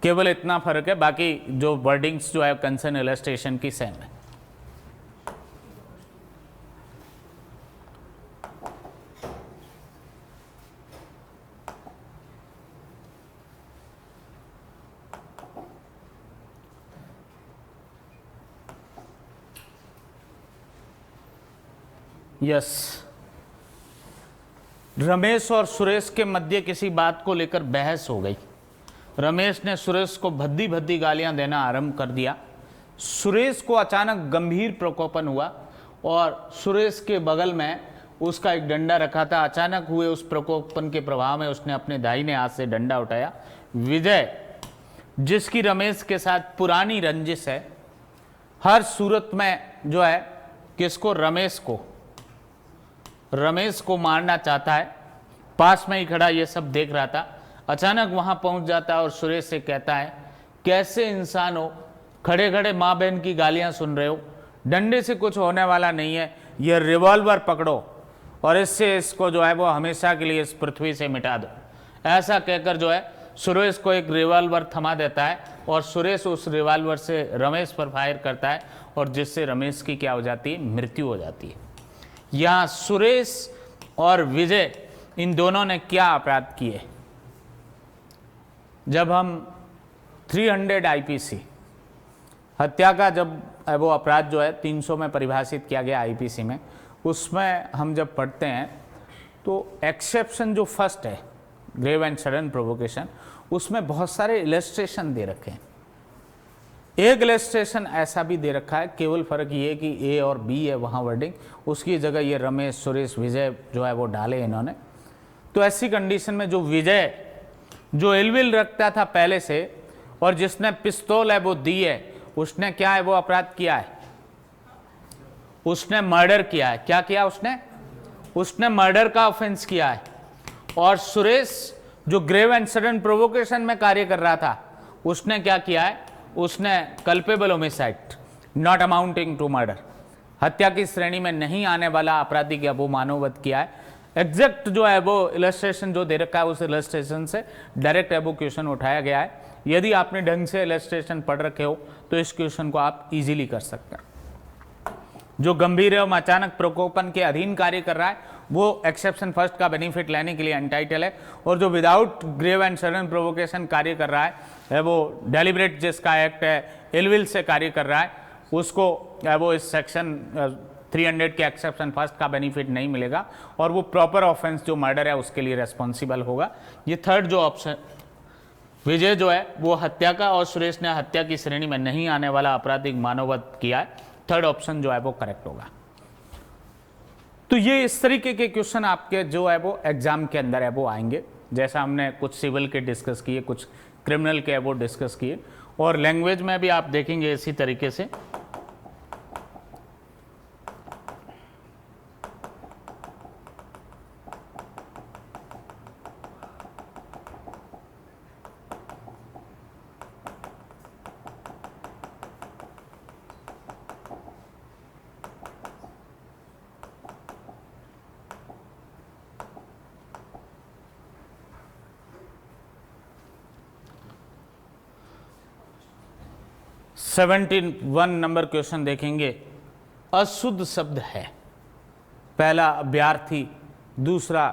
केवल इतना फर्क है, बाकी जो वर्डिंग्स जो है कंसर्न इलस्ट्रेशन की सेम है। यस, रमेश और सुरेश के मध्य किसी बात को लेकर बहस हो गई। रमेश ने सुरेश को भद्दी भद्दी गालियां देना आरंभ कर दिया। सुरेश को अचानक गंभीर प्रकोपन हुआ और सुरेश के बगल में उसका एक डंडा रखा था। अचानक हुए उस प्रकोपन के प्रभाव में उसने अपने दाहिने हाथ से डंडा उठाया। विजय, जिसकी रमेश के साथ पुरानी रंजिश है, हर सूरत में जो है किसको, रमेश को मारना चाहता है। पास में ही खड़ा ये सब देख रहा था। अचानक वहां पहुंच जाता है और सुरेश से कहता है, कैसे इंसान हो, खड़े खड़े माँ बहन की गालियां सुन रहे हो, डंडे से कुछ होने वाला नहीं है, यह रिवॉल्वर पकड़ो और इससे इसको जो है वो हमेशा के लिए इस पृथ्वी से मिटा दो। ऐसा कहकर जो है सुरेश को एक रिवॉल्वर थमा देता है और सुरेश उस रिवॉल्वर से रमेश पर फायर करता है और जिससे रमेश की क्या हो जाती है, मृत्यु हो जाती है। यहाँ सुरेश और विजय इन दोनों ने क्या अपराध किए? जब हम 300 आईपीसी हत्या का जब वो अपराध जो है 300 में परिभाषित किया गया आईपीसी में, उसमें हम जब पढ़ते हैं तो एक्सेप्शन जो फर्स्ट है, ग्रेव एंड सडन प्रोवोकेशन, उसमें बहुत सारे इलस्ट्रेशन दे रखे हैं। एक इलस्ट्रेशन ऐसा भी दे रखा है, केवल फर्क ये है कि ए और बी है वहाँ वर्डिंग, उसकी जगह ये रमेश, सुरेश, विजय जो है वो डाले इन्होंने। तो ऐसी कंडीशन में जो विजय जो इलविल रखता था पहले से और जिसने पिस्तौल है वो दी है, उसने क्या है वो अपराध किया है, उसने मर्डर किया है। क्या किया उसने मर्डर का ऑफेंस किया है। और सुरेश जो ग्रेव एंड सडन प्रोवोकेशन में कार्य कर रहा था, उसने क्या किया है, उसने culpable homicide not amounting to murder, हत्या की श्रेणी में नहीं आने वाला आपराधिक या वो मानववध किया है। एग्जैक्ट जो है वो इलस्ट्रेशन जो दे रखा है उस इलस्ट्रेशन से डायरेक्ट है वो क्वेश्चन उठाया गया है। यदि आपने ढंग से इलस्ट्रेशन पढ़ रखे हो तो इस क्वेश्चन को आप इजीली कर सकते हैं। जो गंभीर एवं अचानक प्रकोपन के अधीन कार्य कर रहा है वो एक्सेप्शन फर्स्ट का बेनिफिट लेने के लिए अनटाइटल है, और जो without grave and sudden provocation कार्य कर रहा है वो डेलिब्रेट जिसका एक्ट है, इलविल से कार्य कर रहा है, उसको वो इस सेक्शन 300 के एक्सेप्शन फर्स्ट का बेनिफिट नहीं मिलेगा और वो प्रॉपर ऑफेंस जो मर्डर है उसके लिए रेस्पॉन्सिबल होगा। ये थर्ड जो ऑप्शन, विजय जो है वो हत्या का और सुरेश ने हत्या की श्रेणी में नहीं आने वाला आपराधिक मानववध किया है, थर्ड ऑप्शन जो है वो करेक्ट होगा। तो ये इस तरीके के क्वेश्चन आपके जो है वो एग्जाम के अंदर है वो आएंगे, जैसा हमने कुछ सिविल के डिस्कस किए, कुछ क्रिमिनल के है वो डिस्कस किए, और लैंग्वेज में भी आप देखेंगे इसी तरीके से। सेवेंटीन 1 नंबर क्वेश्चन देखेंगे। अशुद्ध शब्द है, पहला अभ्यर्थी, दूसरा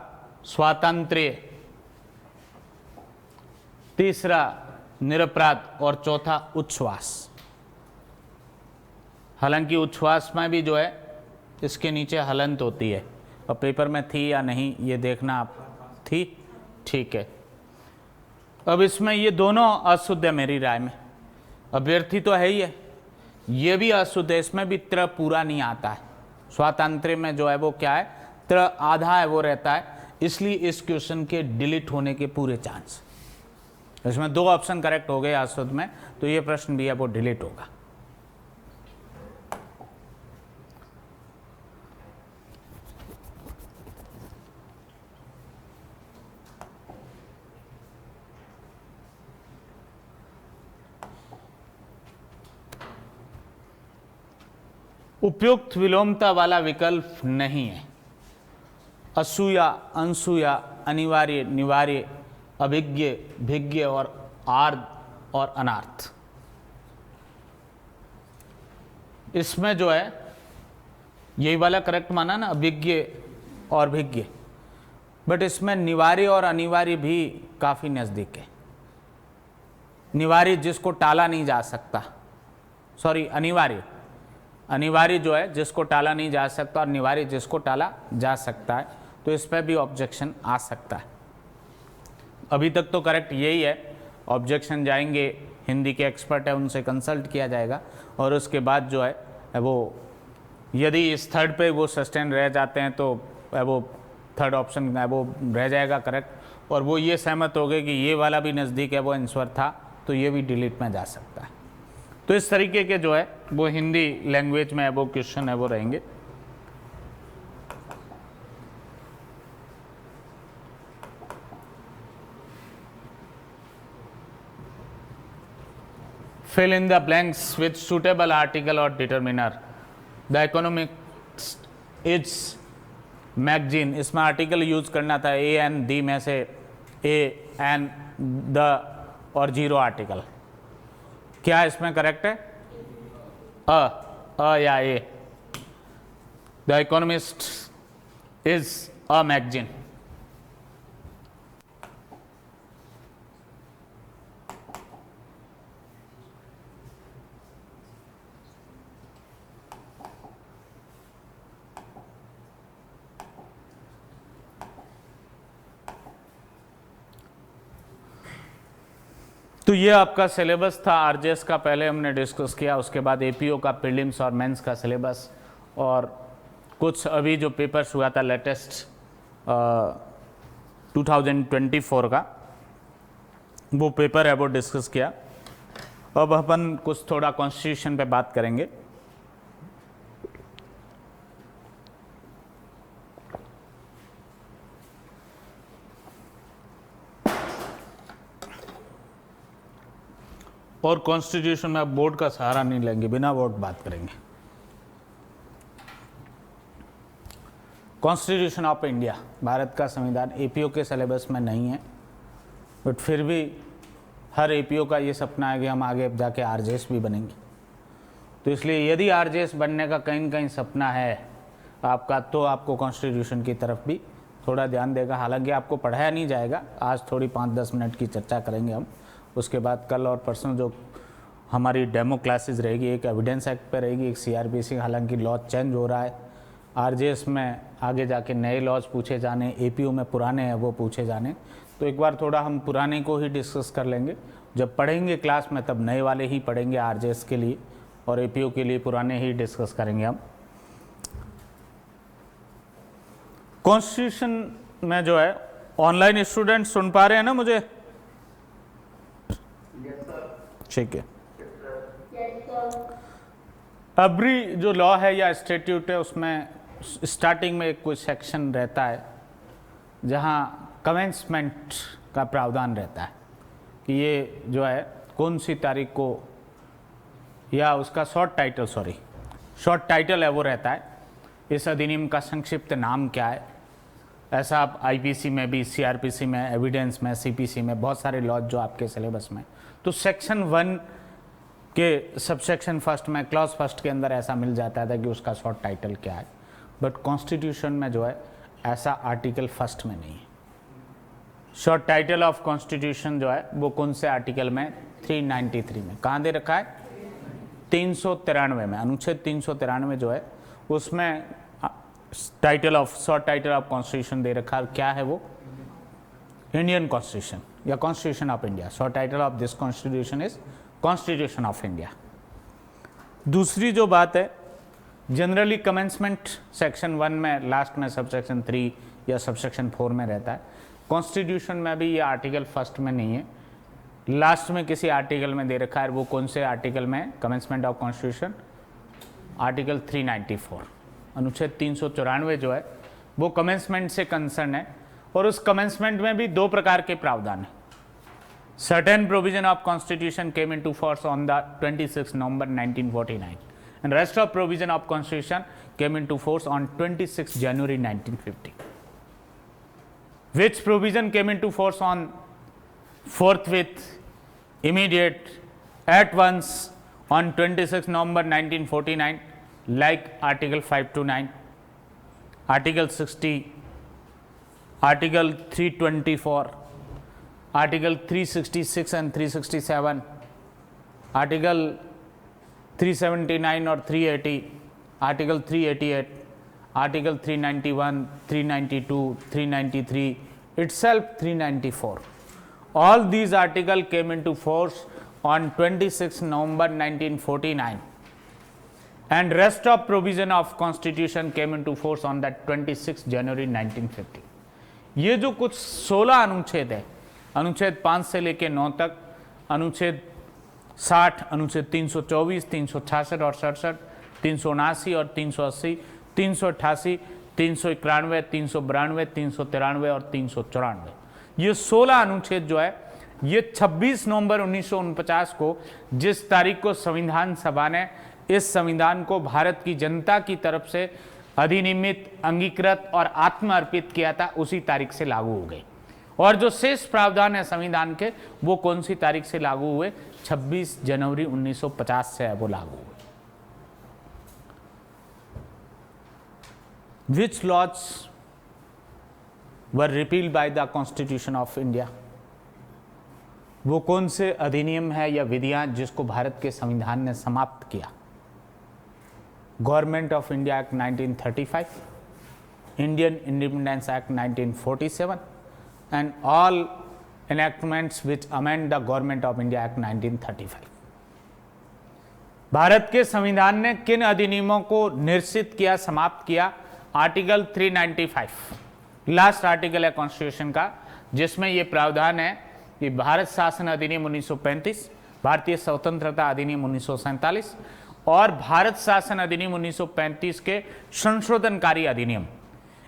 स्वातंत्र्य, तीसरा निरपराध और चौथा उच्छ्वास। हालांकि उच्छ्वास में भी जो है इसके नीचे हलंत होती है, और पेपर में थी या नहीं ये देखना आप, थी, ठीक है। अब इसमें ये दोनों अशुद्ध है मेरी राय में। अभ्यर्थी तो है ही है, ये भी अशुद्ध है, इसमें भी त्र पूरा नहीं आता है। स्वातंत्र्य में जो है वो क्या है, त्र आधा है वो रहता है, इसलिए इस क्वेश्चन के डिलीट होने के पूरे चांस। इसमें 2 ऑप्शन करेक्ट हो गए अशुद्ध में, तो ये प्रश्न भी है वो डिलीट होगा। उपयुक्त विलोमता वाला विकल्प नहीं है। असूया, अनसूया, अनिवार्य, निवार्य, अभिज्ञ, भिज्ञ और आर्ध और अनार्थ। इसमें जो है यही वाला करेक्ट माना ना, अभिज्ञ और भिज्ञ, बट इसमें निवार्य और अनिवार्य भी काफ़ी नज़दीक है। निवार्य जिसको टाला नहीं जा सकता, सॉरी अनिवार्य, अनिवार्य जो है जिसको टाला नहीं जा सकता और निवार्य जिसको टाला जा सकता है, तो इस पर भी ऑब्जेक्शन आ सकता है। अभी तक तो करेक्ट यही है, ऑब्जेक्शन जाएंगे, हिंदी के एक्सपर्ट है उनसे कंसल्ट किया जाएगा और उसके बाद जो है वो यदि इस थर्ड पे वो सस्टेन रह जाते हैं तो वो थर्ड ऑप्शन वो रह जाएगा करेक्ट, और वो ये सहमत हो गए कि ये वाला भी नज़दीक है, वो आंसर था, तो ये भी डिलीट में जा सकता है। तो इस तरीके के जो है वो हिंदी लैंग्वेज में वो क्वेश्चन है वो रहेंगे। Fill in the blanks with suitable article or determiner. The Economist is magazine, इसमें आर्टिकल यूज करना था ए एन दी में से ए एन द और जीरो आर्टिकल। क्या इसमें करेक्ट है? अ या a. The Economist is a magazine. तो ये आपका सिलेबस था आरजेएस का, पहले हमने डिस्कस किया, उसके बाद एपीओ का प्रीलिम्स और मेंस का सिलेबस, और कुछ अभी जो पेपर्स हुआ था लेटेस्ट 2024 का वो पेपर है वो डिस्कस किया। अब अपन कुछ थोड़ा कॉन्स्टिट्यूशन पे बात करेंगे। और कॉन्स्टिट्यूशन में आप बोर्ड का सहारा नहीं लेंगे, बिना बोर्ड बात करेंगे। कॉन्स्टिट्यूशन ऑफ इंडिया, भारत का संविधान, एपीओ के सिलेबस में नहीं है, बट फिर भी हर एपीओ का ये सपना है कि हम आगे जाके आरजेएस भी बनेंगे। तो इसलिए यदि आरजेएस बनने का कहीं न कहीं सपना है आपका, तो आपको कॉन्स्टिट्यूशन की तरफ भी थोड़ा ध्यान देगा। हालांकि आपको पढ़ाया नहीं जाएगा, आज थोड़ी 5-10 मिनट की चर्चा करेंगे हम, उसके बाद कल और परसों जो हमारी डेमो क्लासेस रहेगी, एक एविडेंस एक्ट पे रहेगी, एक सीआरपीसी। हालांकि लॉ चेंज हो रहा है, आरजेएस में आगे जाके नए लॉज पूछे जाने, एपीओ में पुराने हैं वो पूछे जाने, तो एक बार थोड़ा हम पुराने को ही डिस्कस कर लेंगे। जब पढ़ेंगे क्लास में तब नए वाले ही पढ़ेंगे आरजेएस के लिए, और एपीओ के लिए पुराने ही डिस्कस करेंगे हम। कॉन्स्टिट्यूशन में जो है ऑनलाइन स्टूडेंट सुन पा रहे हैं ना मुझे? ठीक है। एवरी जो लॉ है या स्टैट्यूट है उसमें स्टार्टिंग में एक कोई सेक्शन रहता है जहां कमेंसमेंट का प्रावधान रहता है कि ये जो है कौन सी तारीख को, या उसका शॉर्ट टाइटल है वो रहता है, इस अधिनियम का संक्षिप्त नाम क्या है। ऐसा आप आईपीसी में भी, सीआरपीसी में, एविडेंस में, सीपीसी में, बहुत सारे लॉज जो आपके सिलेबस में, तो सेक्शन 1 के सबसेक्शन फर्स्ट में, क्लॉज फर्स्ट के अंदर ऐसा मिल जाता था कि उसका शॉर्ट टाइटल क्या है। बट कॉन्स्टिट्यूशन में जो है ऐसा आर्टिकल फर्स्ट में नहीं है। शॉर्ट टाइटल ऑफ कॉन्स्टिट्यूशन जो है वो कौन से आर्टिकल में? 393 में। कहाँ दे रखा है? 393 में, अनुच्छेद 393 जो है उसमें title of, short title of constitution दे रखा है। क्या है वो? इंडियन कॉन्स्टिट्यूशन या constitution of India. Short title of this constitution is constitution of India. दूसरी जो बात है, जनरली कमेंसमेंट सेक्शन 1 में, लास्ट में सबसेक्शन 3 या सबसेक्शन 4 में रहता है। कॉन्स्टिट्यूशन में भी ये आर्टिकल फर्स्ट में नहीं है, लास्ट में किसी आर्टिकल में दे रखा है। वो कौन से आर्टिकल में? Commencement of constitution, article 394। अनुच्छेद 394 जो है वो कमेंसमेंट से कंसर्न है, और उस कमेंसमेंट में भी 2 प्रकार के प्रावधान हैं। Certain provision of constitution came into force on the 26 November 1949 and rest of provision of constitution came into force on 26 January 1950. Which provision came into force on forthwith, immediate, at once on 26 November 1949, like Article 529, Article 60, Article 324, Article 366 and 367, Article 379 और 380, article 388, article 391, 392, 393, itself 394. All these articles came into force on 26 November 1949 and rest of provision of constitution came into force on that 26 January 1950. ये जो कुछ 16 अनुच्छेद है, अनुच्छेद 5 से लेकर 9 तक, अनुच्छेद 60, अनुच्छेद 324, 366 और 67, 379 और 380, 388, 391, 392, 393 और 394, ये 16 अनुच्छेद जो है, ये 26 नवंबर 1949 को, जिस तारीख को संविधान सभा ने इस संविधान को भारत की जनता की तरफ से अधिनियमित, अंगीकृत और आत्मर्पित किया था, उसी तारीख से लागू हो गई। और जो शेष प्रावधान है संविधान के, वो कौन सी तारीख से लागू हुए? 26 जनवरी 1950 से वो लागू हुए। Which laws were repealed by the Constitution of India? वो कौन से अधिनियम है या विधियां जिसको भारत के संविधान ने समाप्त किया? Government of India act 1935, Indian independence act 1947 and all enactments which amend the Government of India Act 1935. Bharat के संविधान ने किन अधिनियमों को निश्चित किया, समाप्त किया? आर्टिकल 395 लास्ट आर्टिकल है कॉन्स्टिट्यूशन का, जिसमें यह प्रावधान है कि भारत शासन अधिनियम 1935, भारतीय स्वतंत्रता अधिनियम 1947 और भारत शासन अधिनियम 1935 के संशोधनकारी अधिनियम,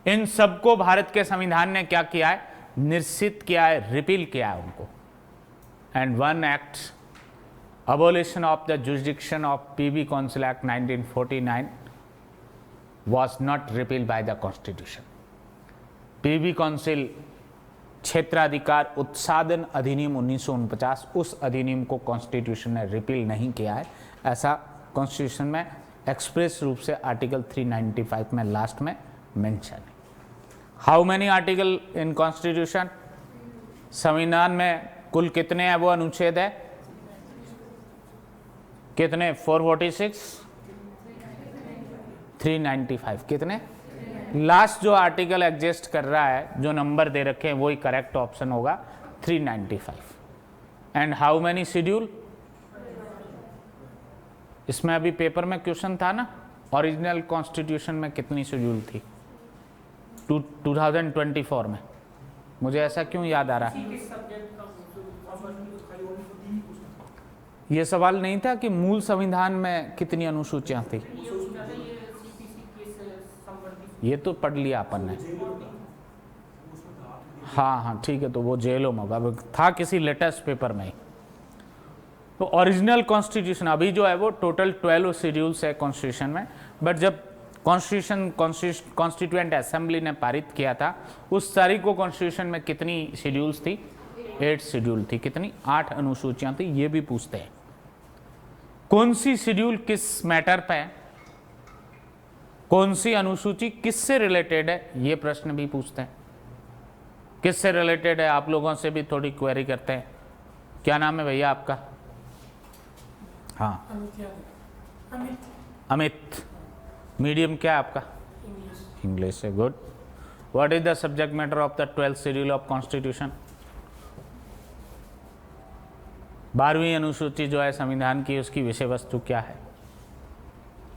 इन सबको भारत के संविधान ने क्या किया है? निश्चित किया है, रिपील किया है उनको। And one act, abolition of the jurisdiction of PB council act 1949 was not repealed by the constitution. PB council क्षेत्राधिकार उत्साधन अधिनियम 1949, उस अधिनियम को कॉन्स्टिट्यूशन ने रिपील नहीं किया है, ऐसा कॉन्स्टिट्यूशन में एक्सप्रेस रूप से आर्टिकल 395 में लास्ट में मेंशन है। How many article in constitution? संविधान में कुल कितने हैं वो अनुच्छेद है? कितने? 446, 395, कितने? लास्ट जो आर्टिकल एग्जिस्ट कर रहा है, जो नंबर दे रखे हैं, वही करेक्ट ऑप्शन होगा 395। And how many schedule? इसमें अभी पेपर में क्वेश्चन था ना, ओरिजिनल कॉन्स्टिट्यूशन में कितनी शेड्यूल थी 2024 में? मुझे ऐसा क्यों याद आ रहा है? ये सवाल नहीं था कि मूल संविधान में कितनी अनुसूचियां थी, ये तो पढ़ लिया अपन ने। हाँ ठीक है, तो वो जेलों में होगा, था किसी लेटेस्ट पेपर में ही। तो ओरिजिनल कॉन्स्टिट्यूशन अभी जो है वो टोटल 12 शेड्यूल्स है कॉन्स्टिट्यूशन में, बट जब कॉन्स्टिट्यूएंट असेंबली ने पारित किया था, उस तारीख को कॉन्स्टिट्यूशन में कितनी शेड्यूल्स थी? 8 शेड्यूल थी। कितनी? 8 अनुसूचियां थी। ये भी पूछते हैं कौन सी शेड्यूल किस मैटर पे है, कौन सी अनुसूची किससे रिलेटेड है, ये प्रश्न भी पूछते हैं। किससे रिलेटेड है, आप लोगों से भी थोड़ी क्वेरी करते हैं। क्या नाम है भैया आपका? हाँ, अमित। मीडियम क्या है आपका? इंग्लिश है, good. What is the subject matter of the 12th schedule of constitution? 12वीं अनुसूची जो है संविधान की, उसकी विषय वस्तु क्या है?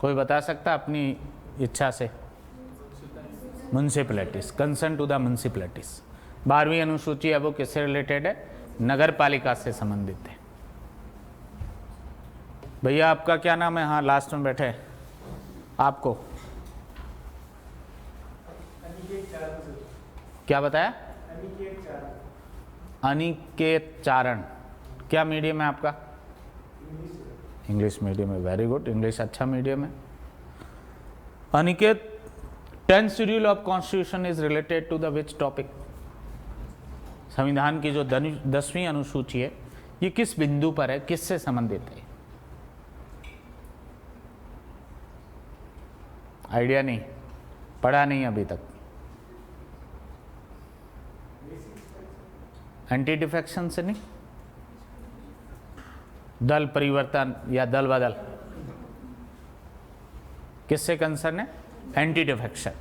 कोई बता सकता अपनी इच्छा से? Municipalities, concern to the municipalities. 12वीं अनुसूची है वो किससे रिलेटेड है? नगर पालिका से संबंधित है। भैया आपका क्या नाम है? हाँ, लास्ट में बैठे आपको क्या बताया? अनिकेत चारण। क्या मीडियम है आपका? इंग्लिश मीडियम है, वेरी गुड, इंग्लिश अच्छा मीडियम है। Aniket, 10th schedule of constitution is related to the which topic? संविधान की जो 10वीं अनुसूची है, ये किस बिंदु पर है, किससे संबंधित है? आइडिया नहीं, पढ़ा नहीं अभी तक। एंटी डिफेक्शन से नहीं, दल परिवर्तन या दल बदल, किससे कंसर्न है? एंटी डिफेक्शन,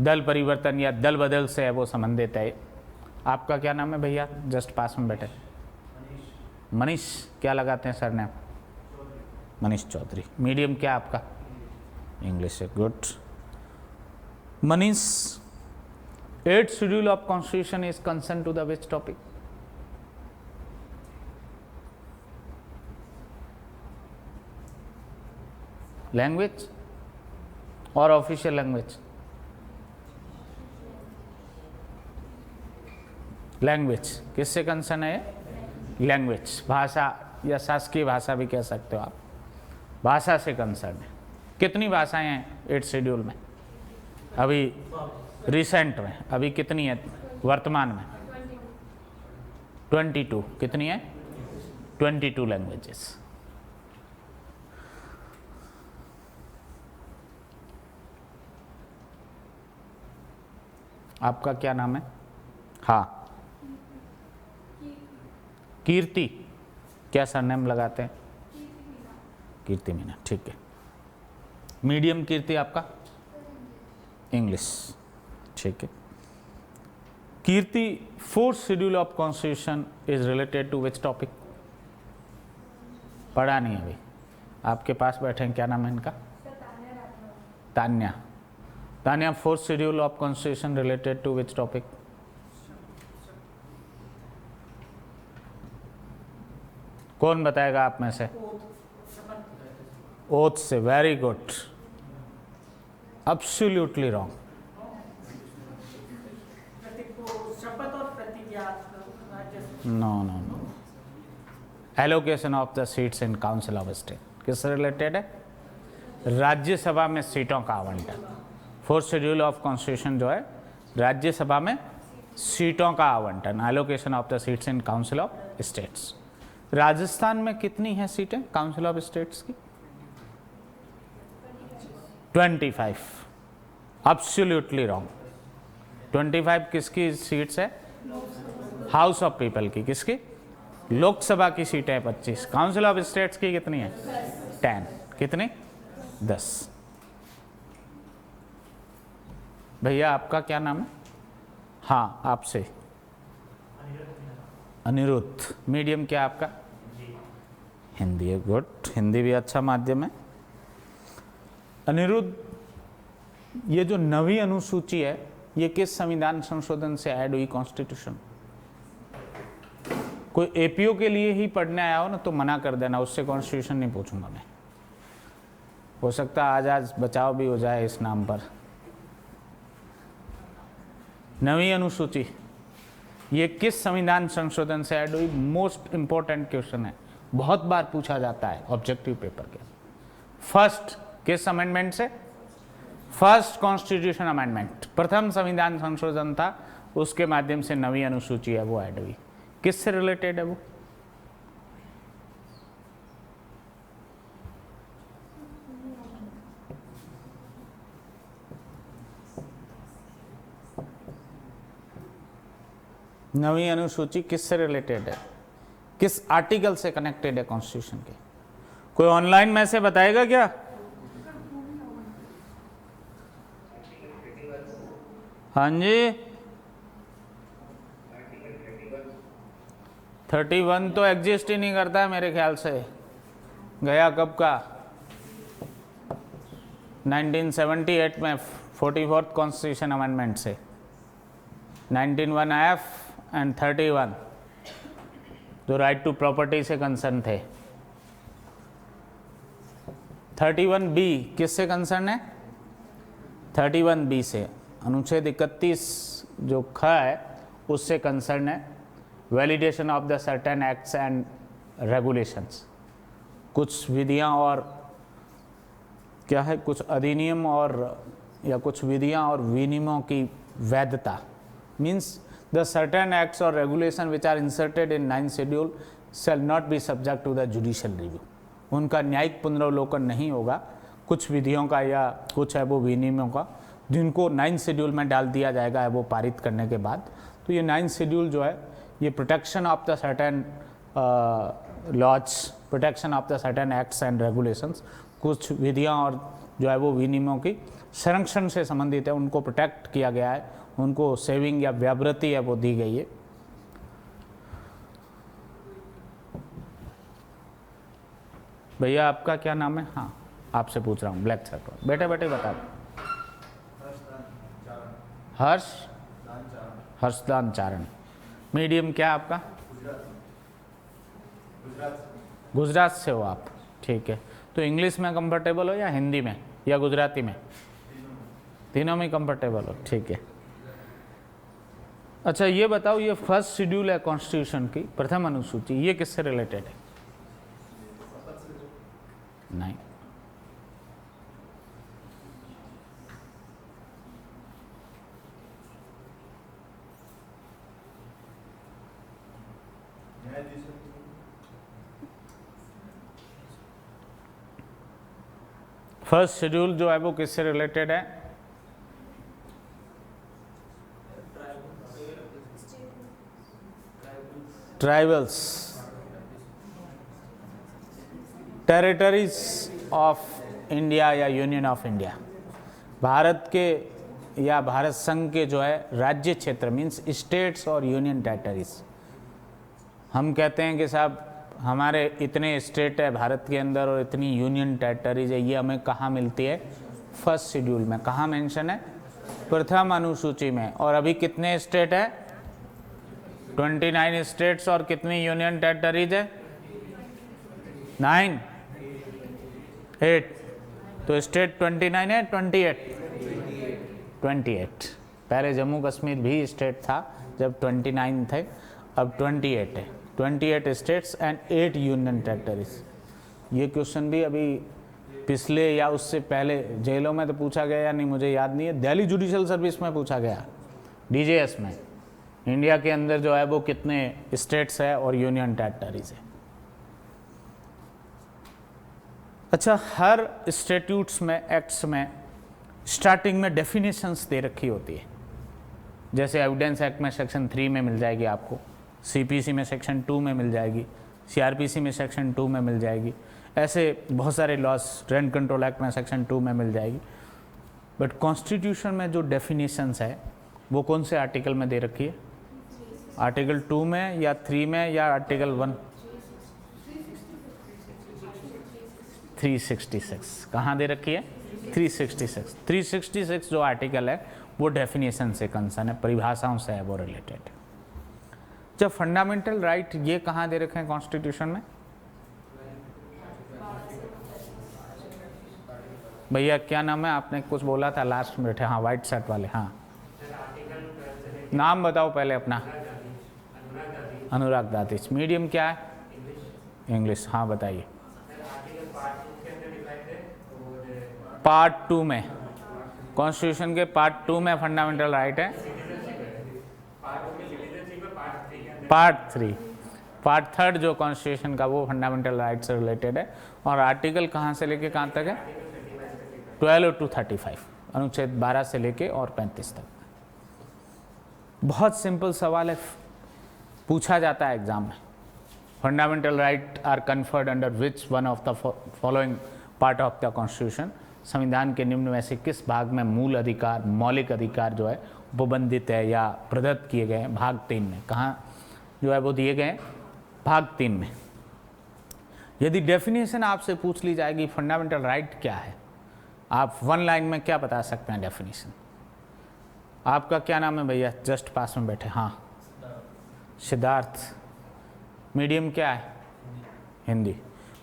दल परिवर्तन या दल बदल से है वो संबंधित है। आपका क्या नाम है भैया, जस्ट पास में बैठे? मनीष। क्या लगाते हैं सरनेम? मनीष चौधरी। मीडियम क्या आपका? इंग्लिश है, good. Manish, 8th schedule of constitution is concern to the which topic? Language और ऑफिशियल लैंग्वेज? लैंग्वेज किससे कंसर्न है? लैंग्वेज, भाषा या शासकीय भाषा भी कह सकते हो आप, भाषा से कंसर्न है। कितनी भाषाएं हैं 8th शेड्यूल में? अभी रिसेंट में अभी कितनी है वर्तमान में? 22। कितनी है? 22 लैंग्वेजेस। आपका क्या नाम है? हाँ, कीर्ति। क्या सरनेम लगाते हैं? कीर्ति मीना, ठीक है। मीडियम कीर्ति आपका? इंग्लिश, ठीक है। Kirti, 4th schedule of constitution is related to which topic? पढ़ा नहीं अभी, आपके पास बैठे हैं, क्या नाम है इनका? Tanya. Tanya, 4th schedule of constitution related to which topic? कौन बताएगा आप में से? ओथ से, very good. Absolutely wrong. No no no, allocation of the seats in council of state किससे रिलेटेड है? राज्यसभा में सीटों का आवंटन। 4th शेड्यूल ऑफ कॉन्स्टिट्यूशन जो है राज्यसभा में सीटों का आवंटन, allocation of the seats in council of states. Rajasthan में कितनी हैं सीटें काउंसिल ऑफ स्टेट्स की? 25। Absolutely wrong. 25 किसकी सीट्स है? हाउस ऑफ पीपल की। किसकी? लोकसभा की सीटें 25। काउंसिल ऑफ स्टेट्स की कितनी है? 10। कितनी? 10। भैया आपका क्या नाम है? हाँ, आपसे। अनिरुद्ध। मीडियम क्या आपका? हिंदी है, गुड। हिंदी भी अच्छा माध्यम है। अनिरुद्ध, ये जो नवी अनुसूची है ये किस संविधान संशोधन से ऐड हुई कॉन्स्टिट्यूशन? कोई एपीओ के लिए ही पढ़ने आया हो ना तो मना कर देना, उससे कॉन्स्टिट्यूशन नहीं पूछूंगा मैं। हो सकता है आज बचाव भी हो जाए इस नाम पर। नवी अनुसूची ये किस संविधान संशोधन से ऐड हुई? मोस्ट इंपॉर्टेंट क्वेश्चन है, बहुत बार पूछा जाता है ऑब्जेक्टिव पेपर के। फर्स्ट किस अमेंडमेंट से? फर्स्ट कॉन्स्टिट्यूशन अमेंडमेंट, प्रथम संविधान संशोधन था, उसके माध्यम से नवी अनुसूची है वो ऐड हुई। किससे रिलेटेड है वो? नवी अनुसूची किससे रिलेटेड है? किस आर्टिकल से कनेक्टेड है कॉन्स्टिट्यूशन के? कोई ऑनलाइन में से बताएगा क्या? हाँ जी, 31 तो एग्जिस्ट ही नहीं करता है मेरे ख्याल से। गया कब का? 1978 में 44th कॉन्स्टिट्यूशन अमेंडमेंट से। 19(1)(f) एंड 31 जो राइट टू प्रॉपर्टी से कंसर्न थे। 31B किससे कंसर्न है? 31B से अनुच्छेद 31 जो ख है उससे कंसर्न है। Validation of the certain acts and regulations, कुछ विधियां और क्या है, कुछ अधिनियम और या कुछ विधियां और विनियमों की वैधता। मीन्स द सर्टेन एक्ट्स और regulation which are inserted in 9th schedule shall not be subject to the judicial review. उनका न्यायिक पुनरावलोकन नहीं होगा, कुछ विधियों का या कुछ है वो विनियमों का, जिनको 9th शेड्यूल में डाल दिया जाएगा है वो पारित करने के बाद। तो ये 9th शेड्यूल जो है ये protection of the certain laws, protection of the certain acts and regulations, कुछ विधियां और जो है वो विनिमयों की संरक्षण से संबंधित है, उनको प्रोटेक्ट किया गया है, उनको सेविंग या व्यावृत्ति है वो दी गई है। भैया आपका क्या नाम है? हाँ आपसे पूछ रहा हूँ, ब्लैक शर्ट बेटे बेटे बता दो। हर्षदान चारण। मीडियम क्या आपका? गुजरात से हो आप, ठीक है। तो इंग्लिश में कंफर्टेबल हो या हिंदी में या गुजराती में? तीनों में कंफर्टेबल हो, ठीक है। अच्छा ये बताओ, ये फर्स्ट शेड्यूल है कॉन्स्टिट्यूशन की, प्रथम अनुसूची, ये किससे रिलेटेड है? नहीं, फर्स्ट शेड्यूल जो है वो किससे रिलेटेड है? ट्राइबल्स, टेरिटरीज ऑफ इंडिया या यूनियन ऑफ इंडिया, भारत के या भारत संघ के जो है राज्य क्षेत्र, मीन्स स्टेट्स और यूनियन टेरिटरीज। हम कहते हैं कि साहब हमारे इतने स्टेट है भारत के अंदर और इतनी यूनियन टेरिटरीज है, ये हमें कहाँ मिलती है? फर्स्ट शेड्यूल में। कहाँ मेंशन है? प्रथम अनुसूची में। और अभी कितने स्टेट है? 29 स्टेट्स और कितनी यूनियन टेरिटरीज है? 9, 8। तो स्टेट 29 है, 28। पहले जम्मू कश्मीर भी स्टेट था जब 29 थे, अब 28 है। 28 स्टेट्स एंड 8 यूनियन टेरिटरीज। ये क्वेश्चन भी अभी पिछले या उससे पहले जेलों में तो पूछा गया या नहीं मुझे याद नहीं है, दिल्ली जुडिशियल सर्विस में पूछा गया, डीजेएस में। इंडिया के अंदर जो है वो कितने स्टेट्स है और यूनियन टेरिटरीज है। अच्छा, हर स्टैट्यूट्स में, एक्ट्स में स्टार्टिंग में डेफिनेशंस दे रखी होती है। जैसे एविडेंस एक्ट में सेक्शन 3 में मिल जाएगी आपको, सीपीसी में सेक्शन 2 में मिल जाएगी, सीआरपीसी में सेक्शन 2 में मिल जाएगी, ऐसे बहुत सारे लॉज, रेंट कंट्रोल एक्ट में सेक्शन 2 में मिल जाएगी। बट कॉन्स्टिट्यूशन में जो डेफिनेशंस है वो कौन से आर्टिकल में दे रखी है? आर्टिकल 2 में या 3 में या आर्टिकल 1? 366। कहाँ दे रखी है? 366। 366 जो आर्टिकल है वो डेफिनेशन से कंसर्न है, परिभाषाओं से है वो रिलेटेड। जब फंडामेंटल राइट ये कहाँ दे रखे हैं कॉन्स्टिट्यूशन में? भैया क्या नाम है? आपने कुछ बोला था लास्ट में बैठे, हाँ व्हाइट शर्ट वाले, हाँ नाम बताओ पहले अपना। अनुराग दातिश। मीडियम क्या है? इंग्लिश। हाँ बताइए। पार्ट 2 में, कॉन्स्टिट्यूशन के पार्ट 2 में फंडामेंटल राइट है। पार्ट 3, पार्ट 3 जो कॉन्स्टिट्यूशन का वो फंडामेंटल राइट से रिलेटेड है। और आर्टिकल कहाँ से लेके कहाँ तक है? 12 to 35, अनुच्छेद 12 से लेके और 35 तक। बहुत सिंपल सवाल है, पूछा जाता है एग्जाम में। Fundamental right are conferred under which one of the following part of the constitution? संविधान के निम्न में से किस भाग में मूल अधिकार, मौलिक अधिकार जो है उपबंधित है या प्रदत्त किए गए हैं? भाग 3 में। कहाँ जो है वो दिए गए हैं? भाग 3 में। यदि डेफिनेशन आपसे पूछ ली जाएगी फंडामेंटल राइट क्या है, आप 1 लाइन में क्या बता सकते हैं डेफिनेशन? आपका क्या नाम है भैया? जस्ट पास में बैठे, हाँ सिद्धार्थ। मीडियम क्या है? हिंदी।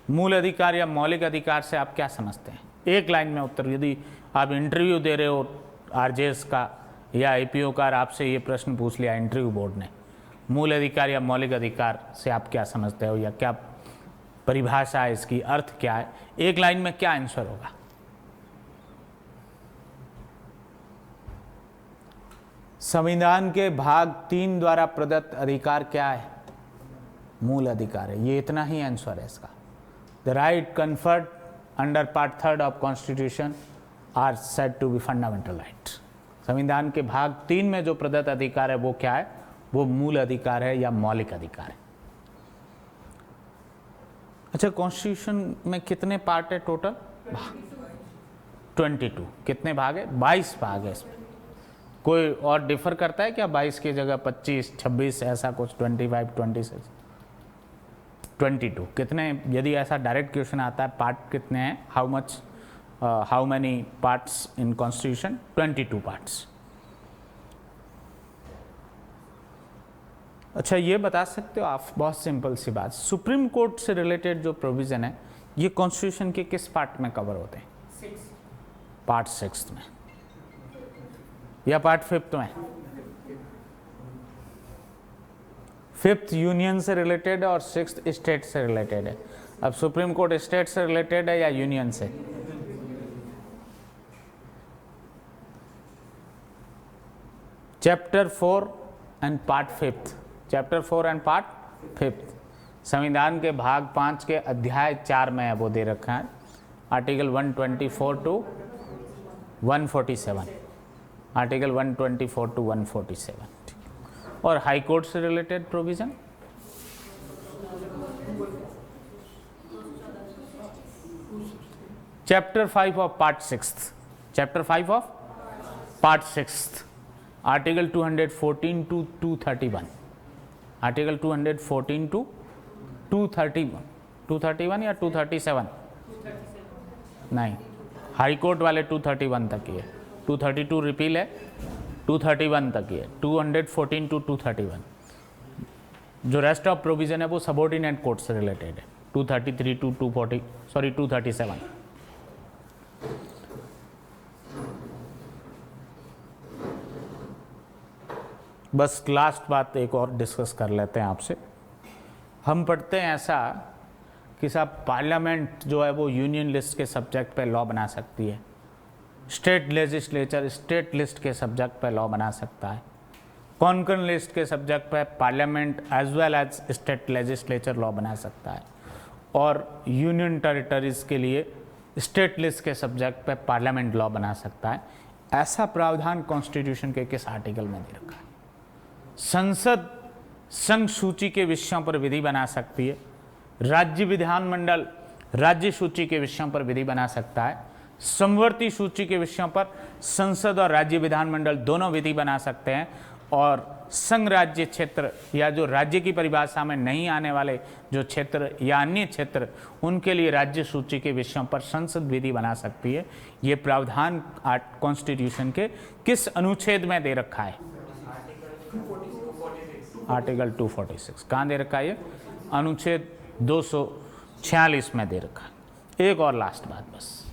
मूल अधिकार या मौलिक अधिकार से आप क्या समझते हैं? 1 लाइन में उत्तर। यदि आप इंटरव्यू दे रहे हो आरजेएस का या आईपीओ का, आपसे ये प्रश्न पूछ लिया इंटरव्यू बोर्ड ने, मूल अधिकार या मौलिक अधिकार से आप क्या समझते हो या क्या परिभाषा है इसकी, अर्थ क्या है? 1 लाइन में क्या आंसर होगा? संविधान के भाग 3 द्वारा प्रदत्त अधिकार क्या है? मूल अधिकार है। ये इतना ही आंसर है इसका। The right conferred under part 3 of constitution are said to be fundamental right. संविधान के भाग 3 में जो प्रदत्त अधिकार है वो क्या है? वो मूल अधिकार है या मौलिक अधिकार है। अच्छा, कॉन्स्टिट्यूशन में कितने पार्ट है टोटल? 22। कितने भाग है? 22 भाग है इसमें। कोई और डिफर करता है क्या? 22 की जगह 25, 26 ऐसा कुछ, 25, 26, 22 कितने? यदि ऐसा डायरेक्ट क्वेश्चन आता है पार्ट कितने हैं, how many parts in constitution? 22 parts. अच्छा, ये बता सकते हो आप, बहुत सिंपल सी बात, सुप्रीम कोर्ट से रिलेटेड जो प्रोविजन है ये कॉन्स्टिट्यूशन के किस पार्ट में कवर होते हैं? पार्ट 6 में या पार्ट 5 में? 5th यूनियन से रिलेटेड है और 6th स्टेट से रिलेटेड है। अब सुप्रीम कोर्ट स्टेट से रिलेटेड है या यूनियन से? Chapter 4 and part 5th, chapter 4 and part 5th संविधान के भाग 5 के अध्याय 4 में वो दे रखा है, आर्टिकल 124 टू 147, आर्टिकल 124 टू 147। और हाई कोर्ट से related provision chapter 5 of part 6th, chapter 5 of part 6th, article 214 to 231, article 214 to 231, 231 या 237? नहीं, हाई कोर्ट वाले 231 तक ही है, 232 रिपील है, 231 तक ही है, 214 टू 231। जो रेस्ट ऑफ प्रोविजन है वो सबऑर्डिनेट कोर्ट से रिलेटेड है, 233 टू 237। बस लास्ट बात एक और डिस्कस कर लेते हैं आपसे। हम पढ़ते हैं ऐसा कि साहब पार्लियामेंट जो है वो यूनियन लिस्ट के सब्जेक्ट पे लॉ बना सकती है, स्टेट लेजिस्लेचर स्टेट लिस्ट के सब्जेक्ट पे लॉ बना सकता है, कॉन्करेंट लिस्ट के सब्जेक्ट पे parliament as well as state legislature law बना सकता है, और यूनियन टेरिटरीज के लिए स्टेट लिस्ट के सब्जेक्ट पे पार्लियामेंट लॉ बना सकता है। ऐसा प्रावधान कॉन्स्टिट्यूशन के किस आर्टिकल में दे रखा है? संसद संघ सूची के विषयों पर विधि बना सकती है, राज्य विधानमंडल राज्य सूची के विषयों पर विधि बना सकता है, समवर्ती सूची के विषयों पर संसद और राज्य विधानमंडल दोनों विधि बना सकते हैं, और संघ राज्य क्षेत्र या जो राज्य की परिभाषा में नहीं आने वाले जो क्षेत्र या अन्य क्षेत्र, उनके लिए राज्य सूची के विषयों पर संसद विधि बना सकती है। ये प्रावधान कॉन्स्टिट्यूशन के किस अनुच्छेद में दे रखा है? आर्टिकल 246। कहाँ दे रखा है ये? अनुच्छेद 246 में दे रखा है। एक और लास्ट बात बस,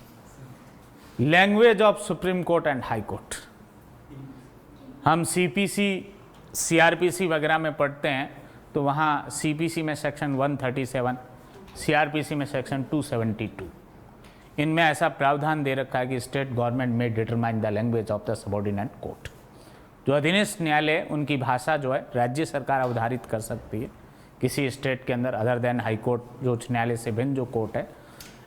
language of supreme court and high court. हम सीपीसी सीआरपीसी वगैरह में पढ़ते हैं तो वहाँ सीपीसी में सेक्शन 137, सीआरपीसी में सेक्शन 272, इनमें ऐसा प्रावधान दे रखा है कि स्टेट गवर्नमेंट में determine the language of the subordinate court. जो अधीनस्थ न्यायालय, उनकी भाषा जो है राज्य सरकार अवधारित कर सकती है किसी स्टेट के अंदर अदर देन हाई कोर्ट, जो उच्च न्यायालय से भिन्न जो कोर्ट है।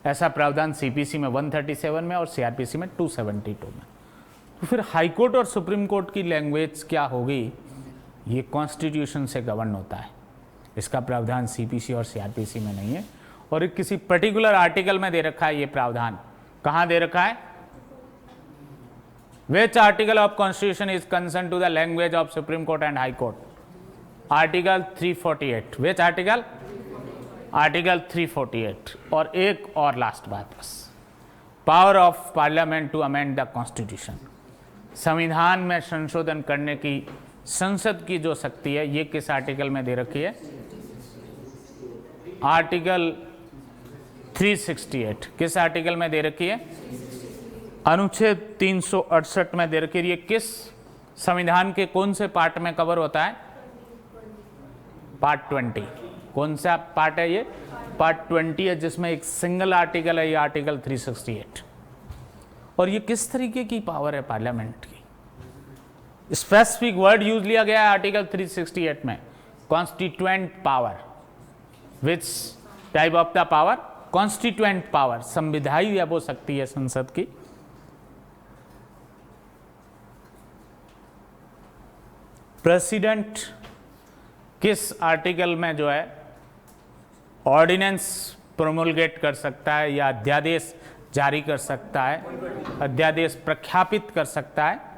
ऐसा प्रावधान सीपीसी में 137 में और सीआरपीसी में 272 में। तो फिर हाई कोर्ट और सुप्रीम कोर्ट की लैंग्वेज क्या होगी? ये कॉन्स्टिट्यूशन से गवर्न होता है, इसका प्रावधान सीपीसी और सीआरपीसी में नहीं है, और एक किसी पर्टिकुलर आर्टिकल में दे रखा है ये प्रावधान। कहाँ दे रखा है? Which article of Constitution is concerned to the language of Supreme Court and High Court? Article 348. Which article? Article 348. और एक और लास्ट बात बस, power of parliament to amend the constitution. संविधान में संशोधन करने की संसद की जो शक्ति है, ये किस आर्टिकल में दे रखी है? आर्टिकल 368। किस आर्टिकल में दे रखी है? अनुच्छेद 368 में दे रखी है। ये किस संविधान के कौन से पार्ट में कवर होता है? पार्ट 20। कौन सा पार्ट है ये? पार्ट 20 है, जिसमें एक सिंगल आर्टिकल है, ये आर्टिकल 368। और ये किस तरीके की पावर है पार्लियामेंट की? स्पेसिफिक वर्ड यूज लिया गया है आर्टिकल 368 में, constituent power. Which type of the power? Constituent power, संविधायी या वो शक्ति है संसद की। प्रेसिडेंट किस आर्टिकल में जो है ऑर्डिनेंस प्रोमulgate कर सकता है या अध्यादेश जारी कर सकता है, अध्यादेश प्रख्यापित कर सकता है।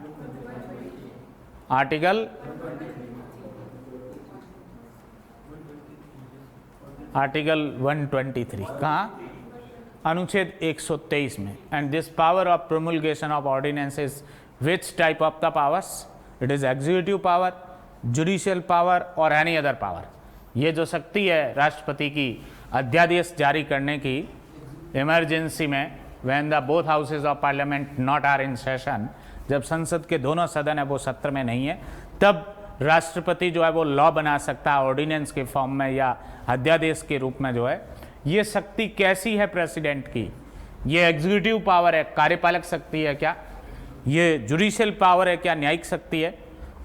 आर्टिकल 123 कहाँ? अनुच्छेद 123 में। And this power of promulgation of ordinances, which type of the powers? It is executive power, judicial power और एनी अदर पावर। ये जो शक्ति है राष्ट्रपति की अध्यादेश जारी करने की इमरजेंसी में, when the both houses of parliament not are in session, जब संसद के दोनों सदन है वो सत्र में नहीं है, तब राष्ट्रपति जो है वो लॉ बना सकता है ऑर्डिनेंस के फॉर्म में या अध्यादेश के रूप में जो है। ये शक्ति कैसी है प्रेसिडेंट की? ये एग्जीक्यूटिव पावर है, कार्यपालक शक्ति है क्या? ये जुडिशियल पावर है क्या, न्यायिक शक्ति है?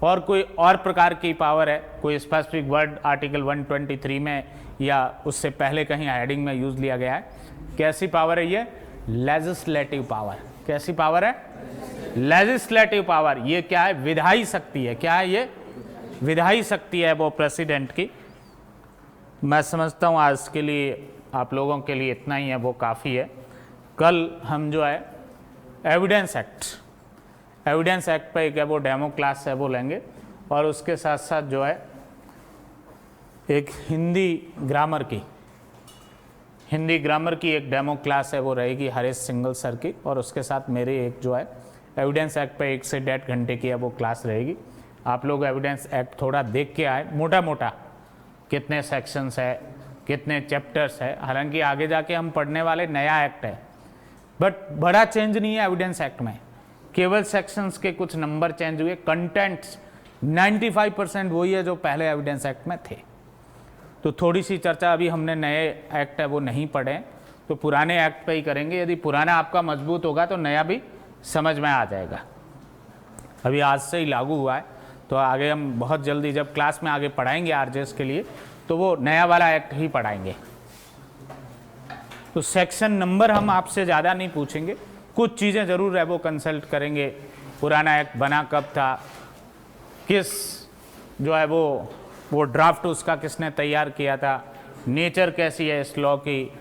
और कोई और प्रकार की पावर है? कोई स्पेसिफिक वर्ड आर्टिकल 123 में या उससे पहले कहीं हेडिंग में यूज लिया गया है? कैसी पावर है ये? Legislative power. कैसी पावर है? Legislative power. ये क्या है? विधायी शक्ति है। क्या है ये? विधायी शक्ति है वो प्रेसिडेंट की। मैं समझता हूँ आज के लिए आप लोगों के लिए इतना ही है, वो काफ़ी है। कल हम जो है एविडेंस एक्ट पे एक है वो डेमो क्लास है वो लेंगे, और उसके साथ साथ जो है एक हिंदी ग्रामर की एक डेमो क्लास है वो रहेगी हरीश सिंगल सर की, और उसके साथ मेरी एक जो है एविडेंस एक्ट पे 1 से 1.5 घंटे की है वो क्लास रहेगी। आप लोग एविडेंस एक्ट थोड़ा देख के आए, मोटा मोटा कितने सेक्शंस है, कितने चैप्टर्स है। हालांकि आगे जाके हम पढ़ने वाले नया एक्ट है, बट बड़ा चेंज नहीं है एविडेंस एक्ट में, केवल सेक्शंस के कुछ नंबर चेंज हुए। कंटेंट्स 95% वही है जो पहले एविडेंस एक्ट में थे। तो थोड़ी सी चर्चा, अभी हमने नए एक्ट है वो नहीं पढ़े, तो पुराने एक्ट पे ही करेंगे। यदि पुराना आपका मजबूत होगा तो नया भी समझ में आ जाएगा। अभी आज से ही लागू हुआ है, तो आगे हम बहुत जल्दी जब क्लास में आगे पढ़ाएंगे आरजेएस के लिए, तो वो नया वाला एक्ट ही पढ़ाएंगे। तो सेक्शन नंबर हम आपसे ज़्यादा नहीं पूछेंगे, कुछ चीज़ें ज़रूर है वो कंसल्ट करेंगे। पुराना एक्ट बना कब था, किस जो है वो ड्राफ्ट उसका किसने तैयार किया था, नेचर कैसी है इस लॉ की,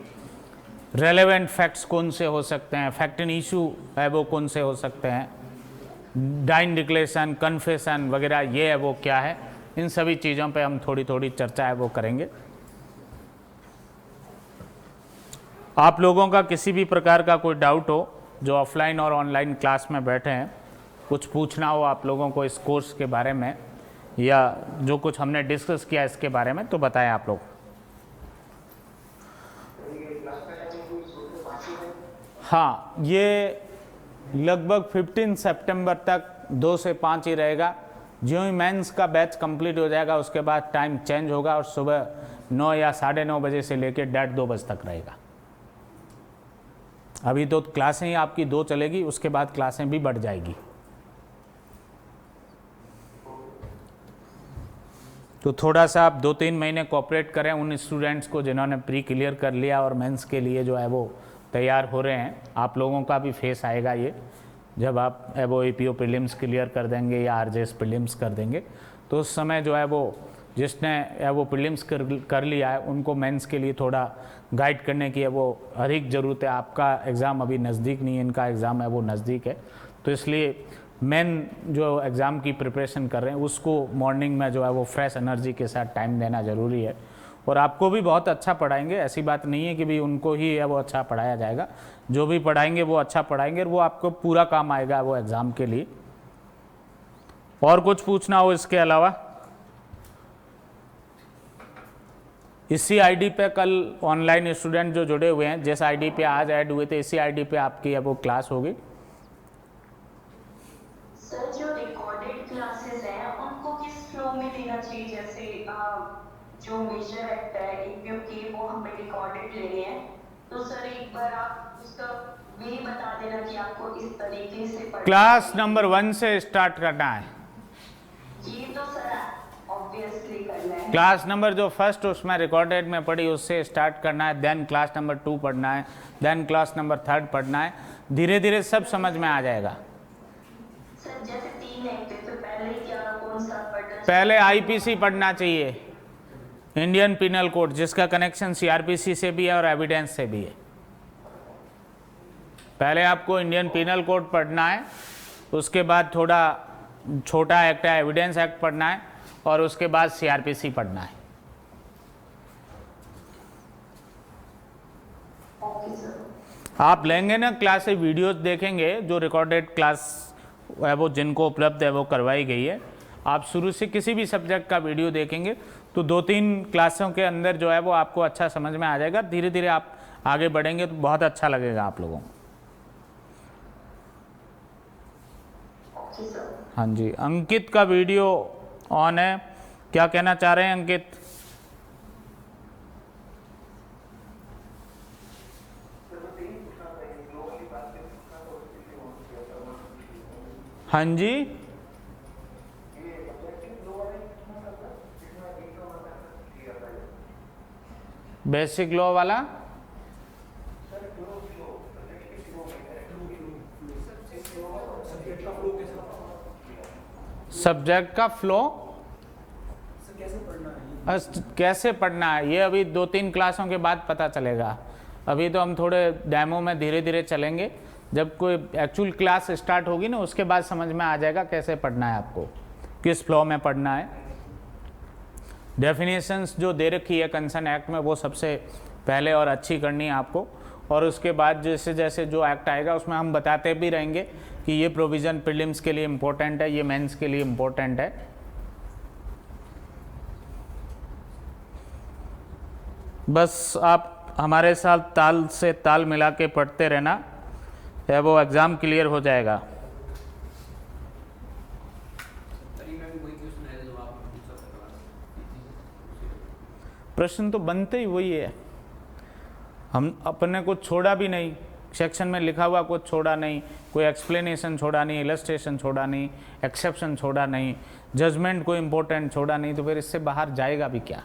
रेलेवेंट फैक्ट्स कौन से हो सकते हैं, फैक्ट एंड इशू है वो कौन से हो सकते हैं, डाइन डिक्लेरेशन, कन्फेशन वगैरह ये है वो क्या है। इन सभी चीज़ों पे हम थोड़ी थोड़ी चर्चा है वो करेंगे। आप लोगों का किसी भी प्रकार का कोई डाउट हो, जो ऑफलाइन और ऑनलाइन क्लास में बैठे हैं, कुछ पूछना हो आप लोगों को इस कोर्स के बारे में या जो कुछ हमने डिस्कस किया इसके बारे में, तो बताएं आप लोग। हाँ, ये लगभग 15 सितंबर तक 2 से 5 ही रहेगा। जो ही मेंस का बैच कंप्लीट हो जाएगा उसके बाद टाइम चेंज होगा और सुबह 9 या 9:30 बजे से लेकर 1:30-2 बजे तक रहेगा। अभी तो क्लासें ही आपकी 2 चलेगी, उसके बाद क्लासें भी बढ़ जाएगी। तो थोड़ा सा आप 2-3 महीने कोऑपरेट करें उन स्टूडेंट्स को जिन्होंने प्री क्लियर कर लिया और मेंस के लिए जो है वो तैयार हो रहे हैं। आप लोगों का भी फेस आएगा ये, जब आप वो एपीओ प्रीलिम्स क्लियर कर देंगे या आरजेएस प्रीलिम्स कर देंगे, तो उस समय जो है वो जिसने वो प्रीलिम्स कर लिया है उनको मेंस के लिए थोड़ा गाइड करने की है वो अधिक ज़रूरत है। आपका एग्ज़ाम अभी नज़दीक नहीं है, इनका एग्ज़ाम है वो नज़दीक है, तो इसलिए मेन जो एग्ज़ाम की प्रिपरेशन कर रहे हैं उसको मॉर्निंग में जो है वो फ्रेश एनर्जी के साथ टाइम देना ज़रूरी है। और आपको भी बहुत अच्छा पढ़ाएंगे, ऐसी बात नहीं है कि भी उनको ही है वो अच्छा पढ़ाया जाएगा। जो भी पढ़ाएंगे वो अच्छा पढ़ाएंगे और वो आपको पूरा काम आएगा वो एग्ज़ाम के लिए। और कुछ पूछना हो इसके अलावा? इसी आईडी पे कल ऑनलाइन स्टूडेंट जो जुड़े हुए हैं, जिस आईडी पे आज ऐड हुए थे, इसी आईडी पे आपकी है वो क्लास होगी। सर, जो रिकॉर्डेड क्लासेस हैं उनको किस फ्लो में लेना चाहिए? जैसे जो मेजर एक्ट है एपीओ की वो हमें रिकॉर्डेड लेने हैं, तो सर एक बार आप उसका वे बता देना कि आपको इस तरीके से क्लास नंबर 1 से स्टार्ट करना है। जी तो सर ऑब्वियसली करना है। क्लास नंबर जो फर्स्ट उसमें रिकॉर्डेड में पढ़ी उससे स्टार्ट करना है, देन क्लास नंबर 2 पढ़ना है, देन क्लास नंबर 3 पढ़ना है। धीरे धीरे सब समझ में आ जाएगा। सर जैसे 3 एक्ट है तो पहले क्या कौन सा पढ़ना? पहले आईपीसी पढ़ना चाहिए, इंडियन पिनल कोड, जिसका कनेक्शन सीआरपीसी से भी है और एविडेंस से भी है। पहले आपको इंडियन पिनल कोड पढ़ना है, उसके बाद थोड़ा छोटा एक्ट है एविडेंस एक्ट पढ़ना है, और उसके बाद सीआरपीसी पढ़ना है। Okay sir. आप लेंगे ना क्लास, वीडियोस देखेंगे जो रिकॉर्डेड क्लास है वो जिनको उपलब्ध है वो करवाई गई है। आप शुरू से किसी भी सब्जेक्ट का वीडियो देखेंगे तो 2-3 क्लासों के अंदर जो है वो आपको अच्छा समझ में आ जाएगा। धीरे धीरे आप आगे बढ़ेंगे तो बहुत अच्छा लगेगा आप लोगों को। Okay sir. हाँ जी, अंकित का वीडियो ऑन है, क्या कहना चाह रहे हैं अंकित? हाँ जी, बेसिक लॉ वाला सब्जेक्ट का फ्लो कैसे पढ़ना है ये अभी 2-3 क्लासों के बाद पता चलेगा। अभी तो हम थोड़े डेमो में धीरे धीरे चलेंगे। जब कोई एक्चुअल क्लास स्टार्ट होगी ना उसके बाद समझ में आ जाएगा कैसे पढ़ना है, आपको किस फ्लो में पढ़ना है। डेफिनेशंस जो दे रखी है कंसर्न एक्ट में वो सबसे पहले और अच्छी करनी है आपको, और उसके बाद जैसे जैसे जो एक्ट आएगा उसमें हम बताते भी रहेंगे कि ये प्रोविज़न प्रीलिम्स के लिए इम्पोर्टेंट है, ये मेंस के लिए इम्पोर्टेंट है। बस आप हमारे साथ ताल से ताल मिला के पढ़ते रहना है, वो एग्ज़ाम क्लियर हो जाएगा। प्रश्न तो बनते ही वही है, हम अपने को छोड़ा भी नहीं, सेक्शन में लिखा हुआ कुछ छोड़ा नहीं, कोई एक्सप्लेनेशन छोड़ा नहीं, इलस्ट्रेशन छोड़ा नहीं, एक्सेप्शन छोड़ा नहीं, जजमेंट कोई इंपॉर्टेंट छोड़ा नहीं, तो फिर इससे बाहर जाएगा भी क्या।